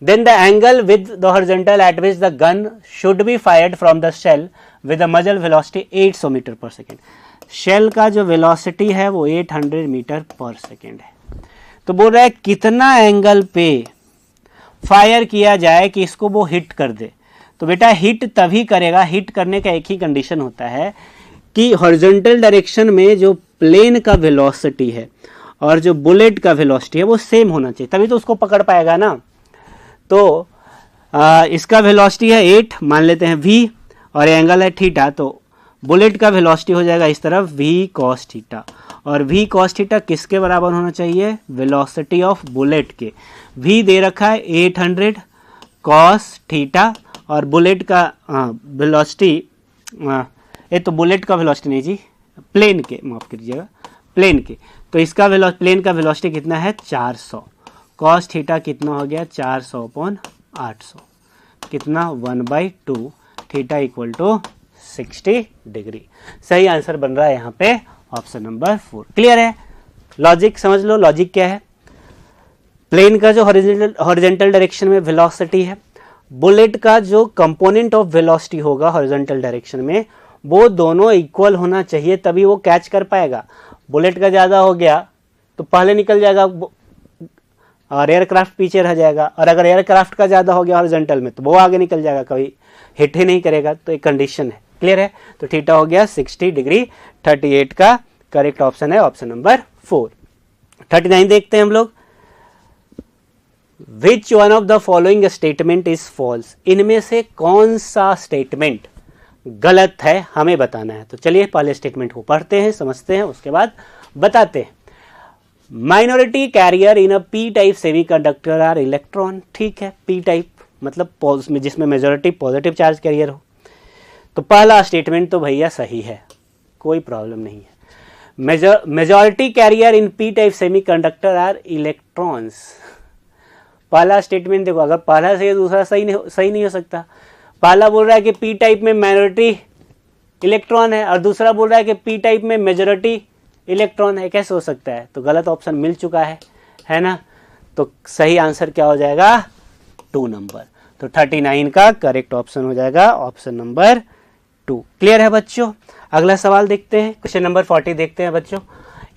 Then the angle with the horizontal at which the gun should be fired from the shell with a muzzle velocity 800 metre per second. Shell का जो वेलोसिटी है वो 800 मीटर पर सेकेंड है। तो बोल रहा है कितना एंगल पे फायर किया जाए कि इसको वो हिट कर दे। तो बेटा हिट तभी करेगा, हिट करने का एक ही कंडीशन होता है कि हॉरिजॉन्टल डायरेक्शन में जो प्लेन का वेलोसिटी है और जो बुलेट का वेलोसिटी है वो सेम होना चाहिए, तभी तो उसको पकड़ पाएगा ना। तो इसका वेलोसिटी है 8 मान लेते हैं v और एंगल है थीटा, तो बुलेट का वेलोसिटी हो जाएगा इस तरफ v cos थीटा, और v cos थीटा किसके बराबर होना चाहिए? वेलोसिटी ऑफ बुलेट के। v दे रखा है 800 cos थीटा और बुलेट का वेलोसिटी, ये तो बुलेट का वेलोसिटी नहीं जी, प्लेन के, माफ कीजिएगा, प्लेन के। तो इसका प्लेन का वेलोसिटी कितना है? 400। cos थीटा कितना हो गया? 400/800, कितना 1/2, थीटा इक्वल टू 60 डिग्री। सही आंसर बन रहा है यहाँ पे ऑप्शन नंबर 4। क्लियर है? लॉजिक समझ लो, लॉजिक क्या है? प्लेन का जो हॉरिजॉन्टल डायरेक्शन में वेलोसिटी है, बुलेट का जो कंपोनेंट ऑफ वेलोसिटी होगा हॉरिजॉन्टल डायरेक्शन में, वो दोनों इक्वल होना चाहिए, तभी वो कैच कर पाएगा। बुलेट का ज़्यादा हो गया तो पहले निकल जाएगा और एयरक्राफ्ट पीछे रह जाएगा, और अगर एयरक्राफ्ट का ज़्यादा हो गया हॉरिजॉन्टल में तो वो आगे निकल जाएगा, कभी हिट ही नहीं करेगा। तो एक कंडीशन है। क्लियर है? तो थीटा हो गया 60 डिग्री। 38 का करेक्ट ऑप्शन है ऑप्शन नंबर 4। 39 देखते हैं हम लोग। Which one of the following statement is false? इनमें से कौन सा स्टेटमेंट गलत है हमें बताना है। तो चलिए पहले स्टेटमेंट को पढ़ते हैं, समझते हैं, उसके बाद बताते हैं। Minority carrier in a P type semiconductor are electron. ठीक है, पी टाइप मतलब जिसमें मेजॉरिटी पॉजिटिव चार्ज कैरियर हो। तो पहला स्टेटमेंट तो भैया सही है, कोई प्रॉब्लम नहीं है। Majority carrier in P type semiconductor are electrons. पहला स्टेटमेंट देखो, अगर पहला सही है दूसरा सही नहीं हो सकता। पहला बोल रहा है कि पी टाइप में माइनॉरिटी इलेक्ट्रॉन है और दूसरा बोल रहा है कि पी टाइप में मेजॉरिटी इलेक्ट्रॉन है, कैसे हो सकता है? तो गलत ऑप्शन मिल चुका है ना। तो सही आंसर क्या हो जाएगा? 2 नंबर। तो 39 का करेक्ट ऑप्शन हो जाएगा ऑप्शन नंबर 2। क्लियर है बच्चों? अगला सवाल देखते हैं, क्वेश्चन नंबर 40 देखते हैं बच्चों।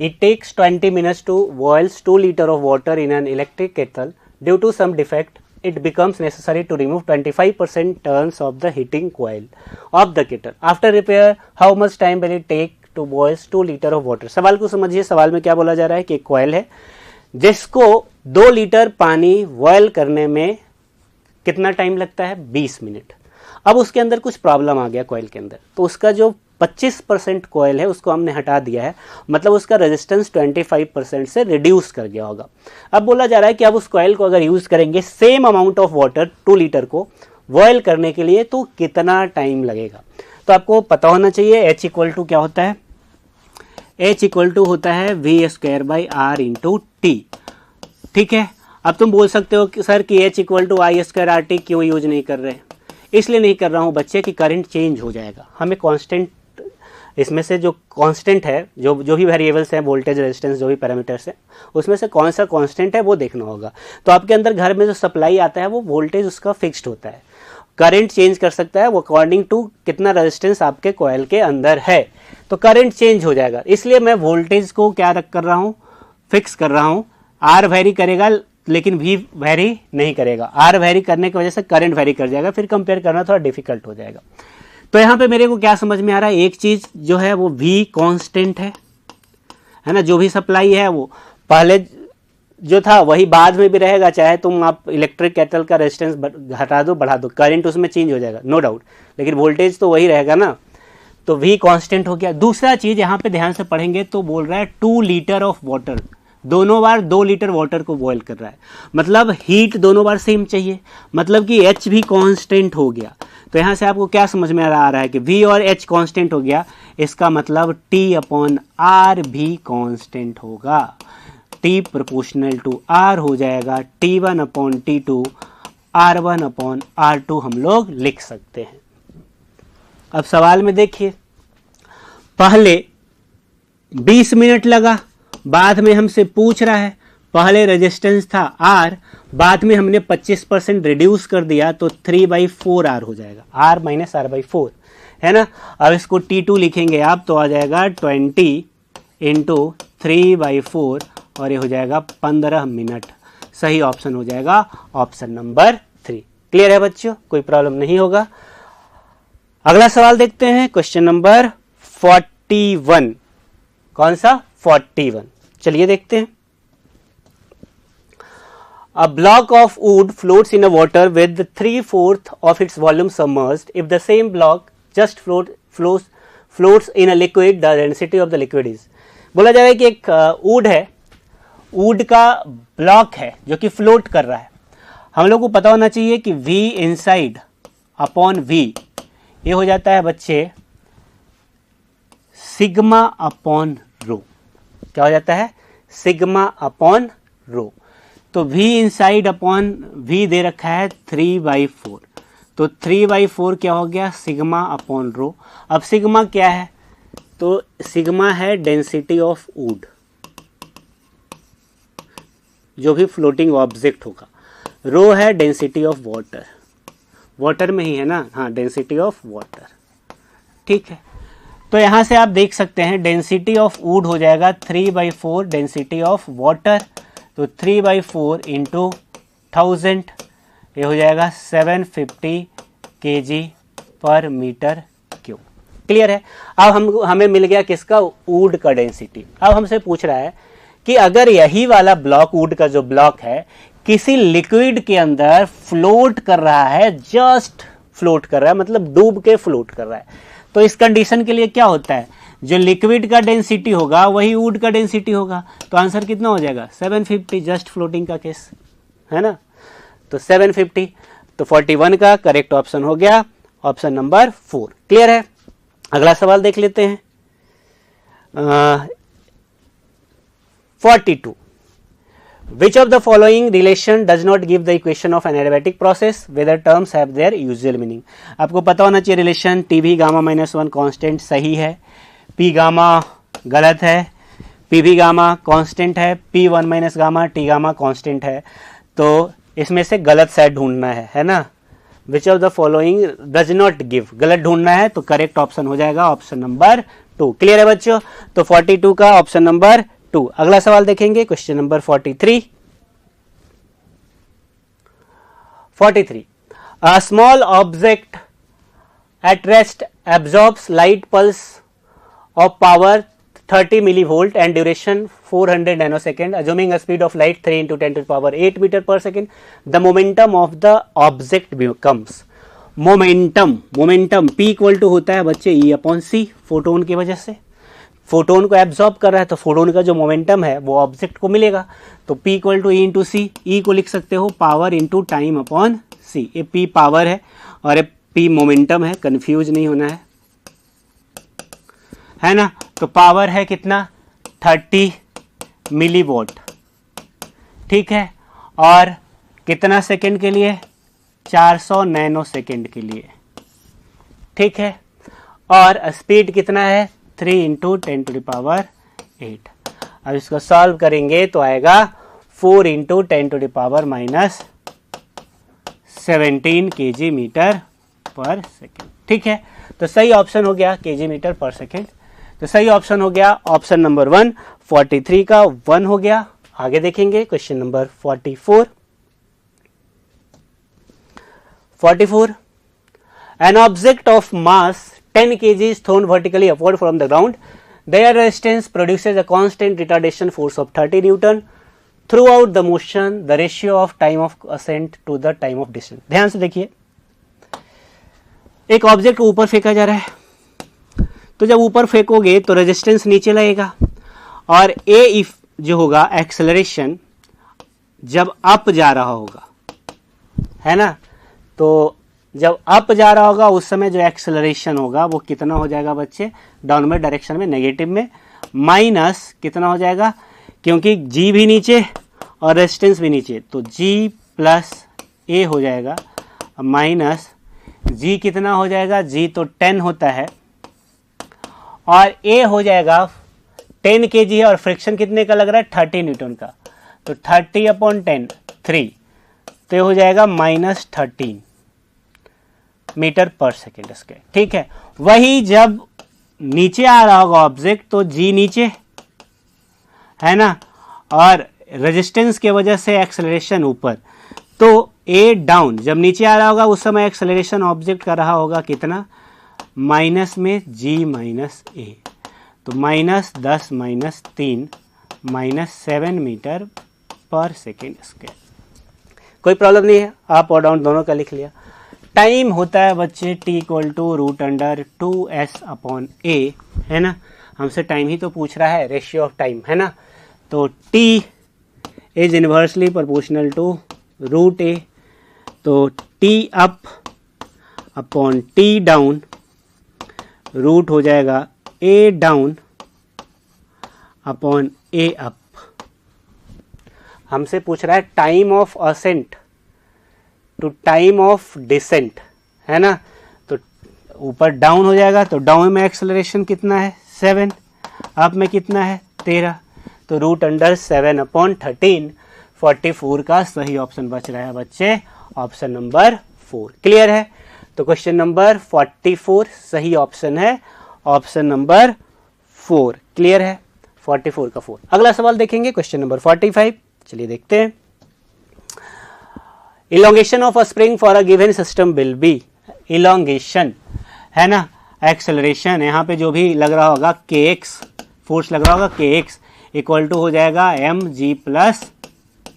It takes 20 minutes to boils 2 litre of water in an electric kettle. Due to some defect it becomes necessary to remove 25% turns of the heating coil of the kettle. After repair, how much time will it take to boil 2 litre of water? सवाल को समझिए। सवाल में क्या बोला जा रहा है कि एक कॉइल है जिसको 2 लीटर पानी बॉयल करने में कितना टाइम लगता है? 20 मिनट। अब उसके अंदर कुछ प्रॉब्लम आ गया कॉइल के अंदर, तो उसका जो 25% कॉइल है उसको हमने हटा दिया है, मतलब उसका रेजिस्टेंस 25% से रिड्यूस कर गया होगा। अब बोला जा रहा है कि अब उस कॉइल को अगर यूज़ करेंगे same amount of water 2 litre को बॉयल करने के लिए, तो कितना टाइम लगेगा? तो आपको पता होना चाहिए H इक्वल टू क्या होता है? H इक्वल टू होता है V²/R × T। ठीक है, अब तुम बोल सकते हो कि सर कि H इक्वल टू I²RT क्यों यूज नहीं कर रहे? इसलिए नहीं कर रहा हूँ बच्चे कि करंट चेंज हो जाएगा। हमें कांस्टेंट, इसमें से जो कांस्टेंट है, जो भी वेरिएबल्स हैं, वोल्टेज, रेजिस्टेंस, जो भी पैरामीटर्स हैं, उसमें से कौन सा कांस्टेंट है वो देखना होगा। तो आपके अंदर घर में जो सप्लाई आता है वो वोल्टेज उसका फिक्स्ड होता है। करंट चेंज कर सकता है वो अकॉर्डिंग टू कितना रेजिस्टेंस आपके कॉइल के अंदर है, तो करंट चेंज हो जाएगा। इसलिए मैं वोल्टेज को क्या कर रहा हूँ? फिक्स कर रहा हूँ। आर वेरी करेगा लेकिन V वेरी नहीं करेगा। आर वेरी करने की वजह से करंट वेरी कर जाएगा, फिर कंपेयर करना थोड़ा डिफिकल्ट हो जाएगा। तो यहाँ पे मेरे को क्या समझ में आ रहा है? एक चीज जो है वो V कांस्टेंट है ना, जो भी सप्लाई है वो पहले जो था वही बाद में भी रहेगा, चाहे तुम आप इलेक्ट्रिक केटल का रेजिस्टेंस हटा दो बढ़ा दो, करंट उसमें चेंज हो जाएगा नो डाउट, लेकिन वोल्टेज तो वही रहेगा ना। तो V कांस्टेंट हो गया। दूसरा चीज यहाँ पे ध्यान से पढ़ेंगे तो बोल रहा है 2 लीटर ऑफ वाटर, दोनों बार 2 लीटर वाटर को बॉयल कर रहा है, मतलब हीट दोनों बार सेम चाहिए, मतलब कि H भी कांस्टेंट हो गया। तो यहाँ से आपको क्या समझ में आ रहा है कि V और H कांस्टेंट हो गया, इसका मतलब T/R भी कांस्टेंट होगा। T प्रोपोर्शनल टू R हो जाएगा, T1/T2 R1/R2 हम लोग लिख सकते हैं। अब सवाल में देखिए, पहले 20 मिनट लगा, बाद में हमसे पूछ रहा है पहले रेजिस्टेंस था R, बाद में हमने 25% रिड्यूस कर दिया तो 3/4R हो जाएगा, R - R/4। है ना। अब इसको T2 लिखेंगे आप तो आ जाएगा 20 इंटू 3/4 और ये हो जाएगा 15 मिनट। सही ऑप्शन हो जाएगा ऑप्शन नंबर 3। क्लियर है बच्चों, कोई प्रॉब्लम नहीं होगा। अगला सवाल देखते हैं, क्वेश्चन नंबर 41। कौन सा? 41। चलिए देखते हैं। A block of wood floats in a water with 3/4 of its volume submerged. If the same block just floats in a liquid, the density of the liquid is. बोला जाए कि एक वुड है, वुड का ब्लॉक है जो कि float कर रहा है। हम लोग को पता होना चाहिए कि V इनसाइड अपॉन V ये हो जाता है बच्चे सिग्मा अपॉन रो। क्या हो जाता है? Sigma upon rho. तो V इनसाइड अपॉन V दे रखा है 3/4, तो 3/4 क्या हो गया? Sigma upon rho. अब सिग्मा क्या है? तो सिग्मा है डेंसिटी ऑफ वुड, जो भी फ्लोटिंग ऑब्जेक्ट होगा। रो है डेंसिटी ऑफ वाटर, वाटर में ही है ना, हाँ, डेंसिटी ऑफ वाटर। ठीक है, तो यहां से आप देख सकते हैं डेंसिटी ऑफ वुड हो जाएगा 3/4 डेंसिटी ऑफ वाटर, तो 3/4 इंटू 1000 ये हो जाएगा 750 kg पर मीटर क्यूब। क्लियर है। अब हमें मिल गया किसका? वुड का डेंसिटी। अब हमसे पूछ रहा है कि अगर यही वाला ब्लॉक, वुड का जो ब्लॉक है, किसी लिक्विड के अंदर फ्लोट कर रहा है, जस्ट फ्लोट कर रहा है, मतलब डूब के फ्लोट कर रहा है, तो इस कंडीशन के लिए क्या होता है? जो लिक्विड का डेंसिटी होगा वही वुड का डेंसिटी होगा। तो आंसर कितना हो जाएगा? 750, जस्ट फ्लोटिंग का केस है ना, तो 750। तो 41 का करेक्ट ऑप्शन हो गया ऑप्शन नंबर 4। क्लियर है। अगला सवाल देख लेते हैं। 42. Which of the following relation does not give the equation of an adiabatic process whether terms have their usual meaning? आपको पता होना चाहिए रिलेशन Tv गामा -1 कांस्टेंट सही है, P गामा गलत है, Pv गामा कांस्टेंट है, P1 minus gamma T gamma constant है। तो इसमें से गलत साइड ढूंढना है ना। Which of the following does not give, गलत ढूंढना है, तो करेक्ट ऑप्शन हो जाएगा ऑप्शन नंबर 2। क्लियर है बच्चों, तो 42 का ऑप्शन नंबर 2। अगला सवाल देखेंगे, question number 43। A small object at rest absorbs light pulse of power 30 millivolt and duration 400 nanosecond, assuming a speed of light 3 into 10 to the power 8 meter per second. The momentum of the object becomes, momentum P equal to होता है बच्चे E upon C, photon की वजह से photon को absorb कर रहा है, तो फोटोन का जो मोमेंटम है वो ऑब्जेक्ट को मिलेगा। तो P equal to E into C, E को लिख सकते हो power into time upon C। ये P पावर है और ये P मोमेंटम है, कंफ्यूज नहीं होना है ना। तो पावर है कितना? 30 मिलीवोल्ट, ठीक है, और कितना सेकंड के लिए? 400 नैनो सेकंड के लिए, ठीक है, और स्पीड कितना है? 3 इंटू 10 टू द पावर 8। अब इसको सॉल्व करेंगे तो आएगा 4 into 10 to the power -17 kg metre per second. ठीक है, तो सही ऑप्शन हो गया kg मीटर पर सेकेंड। तो सही ऑप्शन हो गया ऑप्शन नंबर 1। 43 का 1 हो गया। आगे देखेंगे question number 44। An object of mass 10 kg is thrown vertically upward from the ground. Their resistance produces a constant retardation force of 30 Newton. Throughout the motion, the ratio of time of ascent to the time of descent. ध्यान से देखिए, एक object को ऊपर फेंका जा रहा है, तो जब ऊपर फेंकोगे तो रेजिस्टेंस नीचे लगेगा, और ए इफ जो होगा एक्सेलरेशन जब अप जा रहा होगा, है ना, तो जब अप जा रहा होगा उस समय जो एक्सेलरेशन होगा वो कितना हो जाएगा बच्चे? डाउनवर्ड डायरेक्शन में, नेगेटिव में, माइनस कितना हो जाएगा? क्योंकि जी भी नीचे और रेजिस्टेंस भी नीचे, तो जी प्लस ए हो जाएगा, माइनस जी कितना हो जाएगा? जी तो 10 होता है, और ए हो जाएगा 10 kg है, और फ्रिक्शन कितने का लग रहा है? 30 न्यूटन का, तो 30 अपॉन 10 3, तो ये हो जाएगा -13। Metre per second square. ठीक है, वही जब नीचे आ रहा होगा ऑब्जेक्ट तो जी नीचे है ना, और रेजिस्टेंस के वजह से एक्सेलरेशन ऊपर, तो ए डाउन जब नीचे आ रहा होगा उस समय एक्सेलरेशन ऑब्जेक्ट का रहा होगा कितना, माइनस में जी माइनस ए, तो -10 - 3 -7 मीटर पर सेकेंड स्क्वायर। कोई प्रॉब्लम नहीं है, अप और डाउन दोनों का लिख लिया। टाइम होता है बच्चे t = √2s/a, है ना, हमसे टाइम ही तो पूछ रहा है, रेशियो ऑफ टाइम, है ना, तो t is inversely proportional to √a, तो t up upon t down, root हो जाएगा a down upon a up. हमसे पूछ रहा है time of ascent to time of descent, है ना, तो ऊपर डाउन हो जाएगा, तो डाउन में एक्सेलरेशन कितना है 7, अप में कितना है 13, तो √7/13 44 का सही ऑप्शन बच रहा है बच्चे, ऑप्शन नंबर 4। क्लियर है, तो क्वेश्चन नंबर 44 सही ऑप्शन है, ऑप्शन नंबर 4। क्लियर है, 44 का 4। अगला सवाल देखेंगे क्वेश्चन नंबर 45। चलिए देखते हैं। Elongation of a spring for a given system will be, elongation है ना, एक्सेलरेशन यहाँ पे जो भी लग रहा होगा kx, फोर्स लग रहा होगा kx इक्वल टू हो जाएगा mg +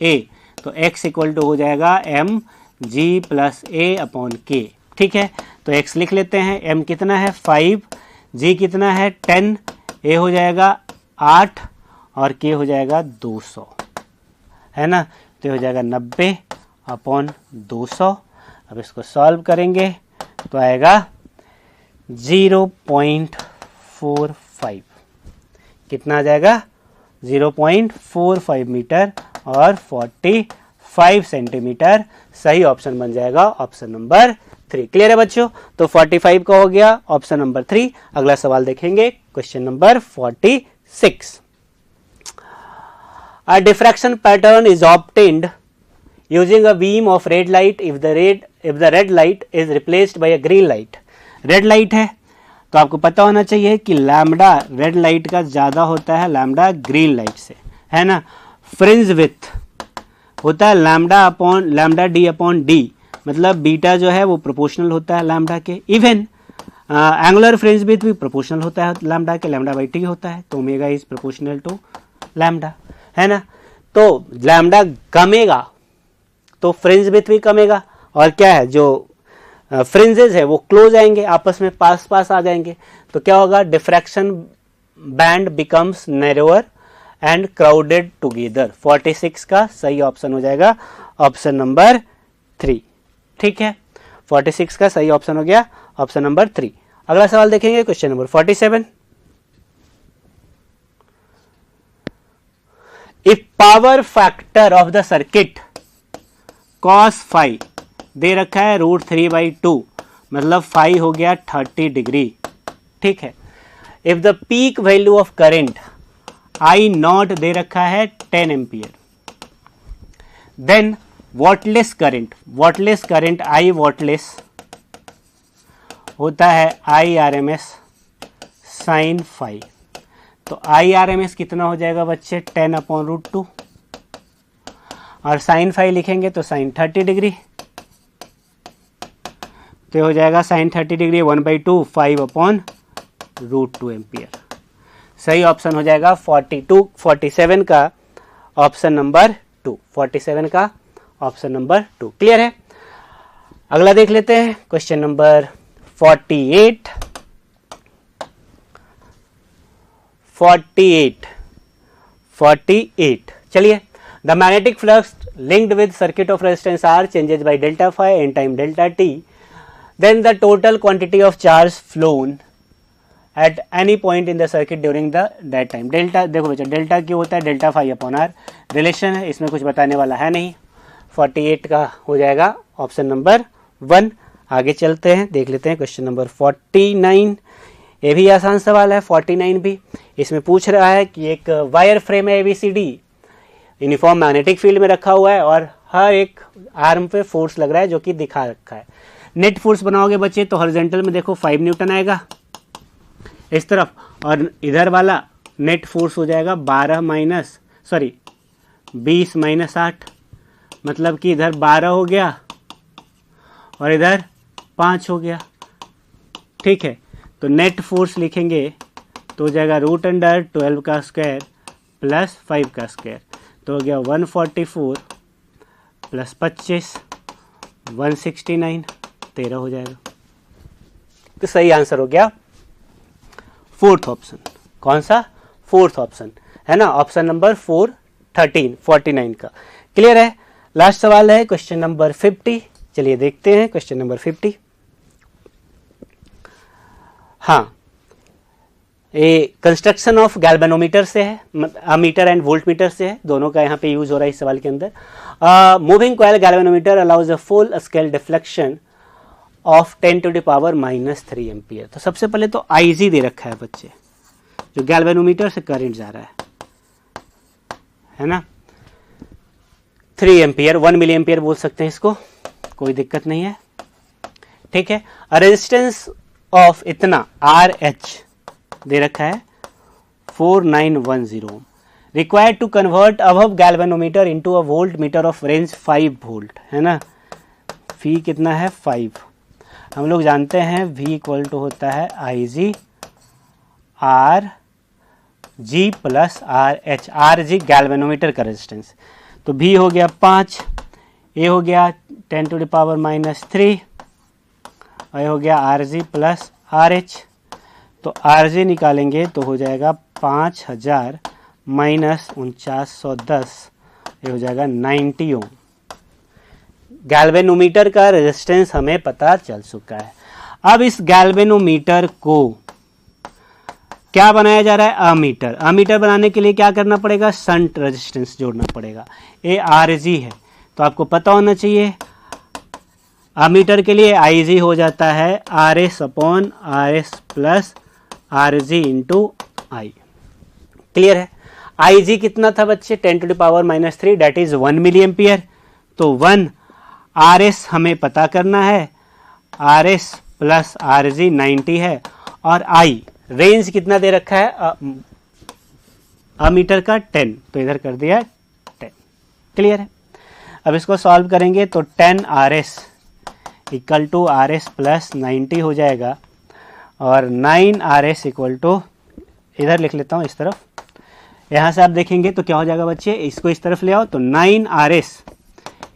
a, तो x इक्वल टू हो जाएगा mg + a/k। ठीक है, तो x लिख लेते हैं, m कितना है 5, g कितना है 10, a हो जाएगा 8 और k हो जाएगा 200, है ना, तो हो जाएगा 90/200। अब इसको सॉल्व करेंगे तो आएगा 0.45, कितना आ जाएगा 0.45 मीटर और 45 सेंटीमीटर, सही ऑप्शन बन जाएगा ऑप्शन नंबर 3। क्लियर है बच्चों, तो 45 का हो गया ऑप्शन नंबर 3। अगला सवाल देखेंगे question number 46। A diffraction pattern is obtained using a beam of red light if the red light is replaced by a green light. Red light है तो आपको पता होना चाहिए कि लैम्डा रेड लाइट का ज़्यादा होता है लैम्डा ग्रीन लाइट से, है ना। फ्रिंज विथ होता है लैम्डा d/d, मतलब बीटा जो है वो प्रोपोर्शनल होता है लैम्डा के। इवन एंगुलर फ्रिंज विथ भी प्रोपोर्शनल होता है लैम्डा के, λ/t होता है, तो omega is proportional to lambda, है ना। तो लैम्डा कमेगा तो फ्रिंज विथ भी कमेगा, और क्या है जो फ्रिंजेस है वो क्लोज आएंगे, आपस में पास आ जाएंगे, तो क्या होगा, diffraction band becomes narrower and crowded together. 46 का सही ऑप्शन हो जाएगा ऑप्शन नंबर 3। ठीक है, 46 का सही ऑप्शन हो गया ऑप्शन नंबर 3। अगला सवाल देखेंगे question number 47। If power factor of the circuit cos phi दे रखा है √3/2, मतलब फाई हो गया 30 डिग्री। ठीक है, if the peak value of current I0 दे रखा है 10 ampere, then wattless current I wattless होता है IRMS sin फाई, तो IRMS कितना हो जाएगा बच्चे 10/√2, और साइन फाई लिखेंगे तो साइन 30 डिग्री, तो हो जाएगा साइन 30 डिग्री 1/2 5/√2 एम्पियर। सही ऑप्शन हो जाएगा 47 का ऑप्शन नंबर 2, 47 का ऑप्शन नंबर 2। क्लियर है, अगला देख लेते हैं क्वेश्चन नंबर 48। चलिए, the magnetic flux linked with circuit of resistance R changes by delta phi in time delta t, then the total quantity of charge flown at any point in the circuit during that time. Delta देखो बच्चा, delta क्यों होता है, delta phi upon R, relation है, इसमें कुछ बताने वाला है नहीं। 48 का हो जाएगा ऑप्शन नंबर 1। आगे चलते हैं, देख लेते हैं क्वेश्चन नंबर 49। ये भी आसान सवाल है 49 भी। इसमें पूछ रहा है कि एक वायर फ्रेम है ABCD, यूनिफॉर्म मैग्नेटिक फील्ड में रखा हुआ है और हर एक आर्म पे फोर्स लग रहा है जो कि दिखा रखा है। नेट फोर्स बनाओगे बच्चे तो हॉरिजॉन्टल में देखो 5 न्यूटन आएगा इस तरफ, और इधर वाला नेट फोर्स हो जाएगा 20 माइनस 8, मतलब कि इधर 12 हो गया और इधर 5 हो गया। ठीक है, तो नेट फोर्स लिखेंगे तो हो जाएगा √12 का स्क्वायर प्लस 5 का स्क्वायर, तो हो गया 144 प्लस 25 169, 13 हो जाएगा। तो सही आंसर हो गया फोर्थ ऑप्शन। कौन सा? फोर्थ ऑप्शन है ना, ऑप्शन नंबर 4 49 का। क्लियर है? लास्ट सवाल है क्वेश्चन नंबर 50। चलिए देखते हैं क्वेश्चन नंबर 50। हाँ, ये कंस्ट्रक्शन ऑफ गैल्वेनोमीटर से है, अमीटर एंड वोल्ट मीटर से है, दोनों का यहाँ पे यूज हो रहा है इस सवाल के अंदर। Moving coil galvanometer allows a full scale deflection of 10⁻³ ampere. तो सबसे पहले तो IG दे रखा है बच्चे, जो गैल्वेनोमीटर से करंट जा रहा है ना, 3 एम्पियर, 1 मिली एम्पियर बोल सकते हैं इसको, कोई दिक्कत नहीं है। ठीक है, रेजिस्टेंस ऑफ इतना RH दे रखा है 4910 required to convert above galvanometer into a volt meter of range 5 volt, है ना। फी कितना है? 5। हम लोग जानते हैं V इक्वल टू होता है IG RG plus RH। RG galvanometer का रेजिस्टेंस, तो V हो गया 5, A हो गया 10⁻³ और ये हो गया RG प्लस RH। तो RG निकालेंगे तो हो जाएगा 5000 माइनस 4910, ये हो जाएगा 90 ओम। गैल्वेनोमीटर का रेजिस्टेंस हमें पता चल चुका है। अब इस गैल्वेनोमीटर को क्या बनाया जा रहा है? अमीटर। अमीटर बनाने के लिए क्या करना पड़ेगा? शंट रेजिस्टेंस जोड़ना पड़ेगा। ये RG है तो आपको पता होना चाहिए, अमीटर के लिए IG हो जाता है RS/RS plus RG into I। Clear है? IG कितना था बच्चे? 10⁻³ दैट इज 1 मिली एम्पियर। तो 1 RS हमें पता करना है, RS प्लस RG 90 है, और I रेंज कितना दे रखा है अमीटर का? 10, तो इधर कर दिया 10। क्लियर है? अब इसको सॉल्व करेंगे तो 10 RS equal to RS plus 90 हो जाएगा, और 9 RS इक्वल टू, इधर लिख लेता हूँ इस तरफ, यहाँ से आप देखेंगे तो क्या हो जाएगा बच्चे, इसको इस तरफ ले आओ तो 9 RS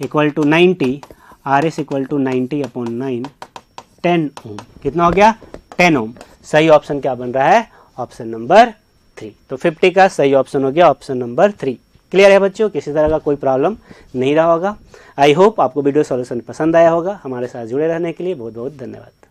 equal to 90, RS equal to 90/9, 10 ohm. कितना हो गया? 10 ओम। सही ऑप्शन क्या बन रहा है? Option number 3। तो 50 का सही ऑप्शन हो गया ऑप्शन नंबर 3। क्लियर है बच्चों? किसी तरह का कोई प्रॉब्लम नहीं रहा होगा। आई होप आपको वीडियो सॉल्यूशन पसंद आया होगा। हमारे साथ जुड़े रहने के लिए बहुत बहुत धन्यवाद।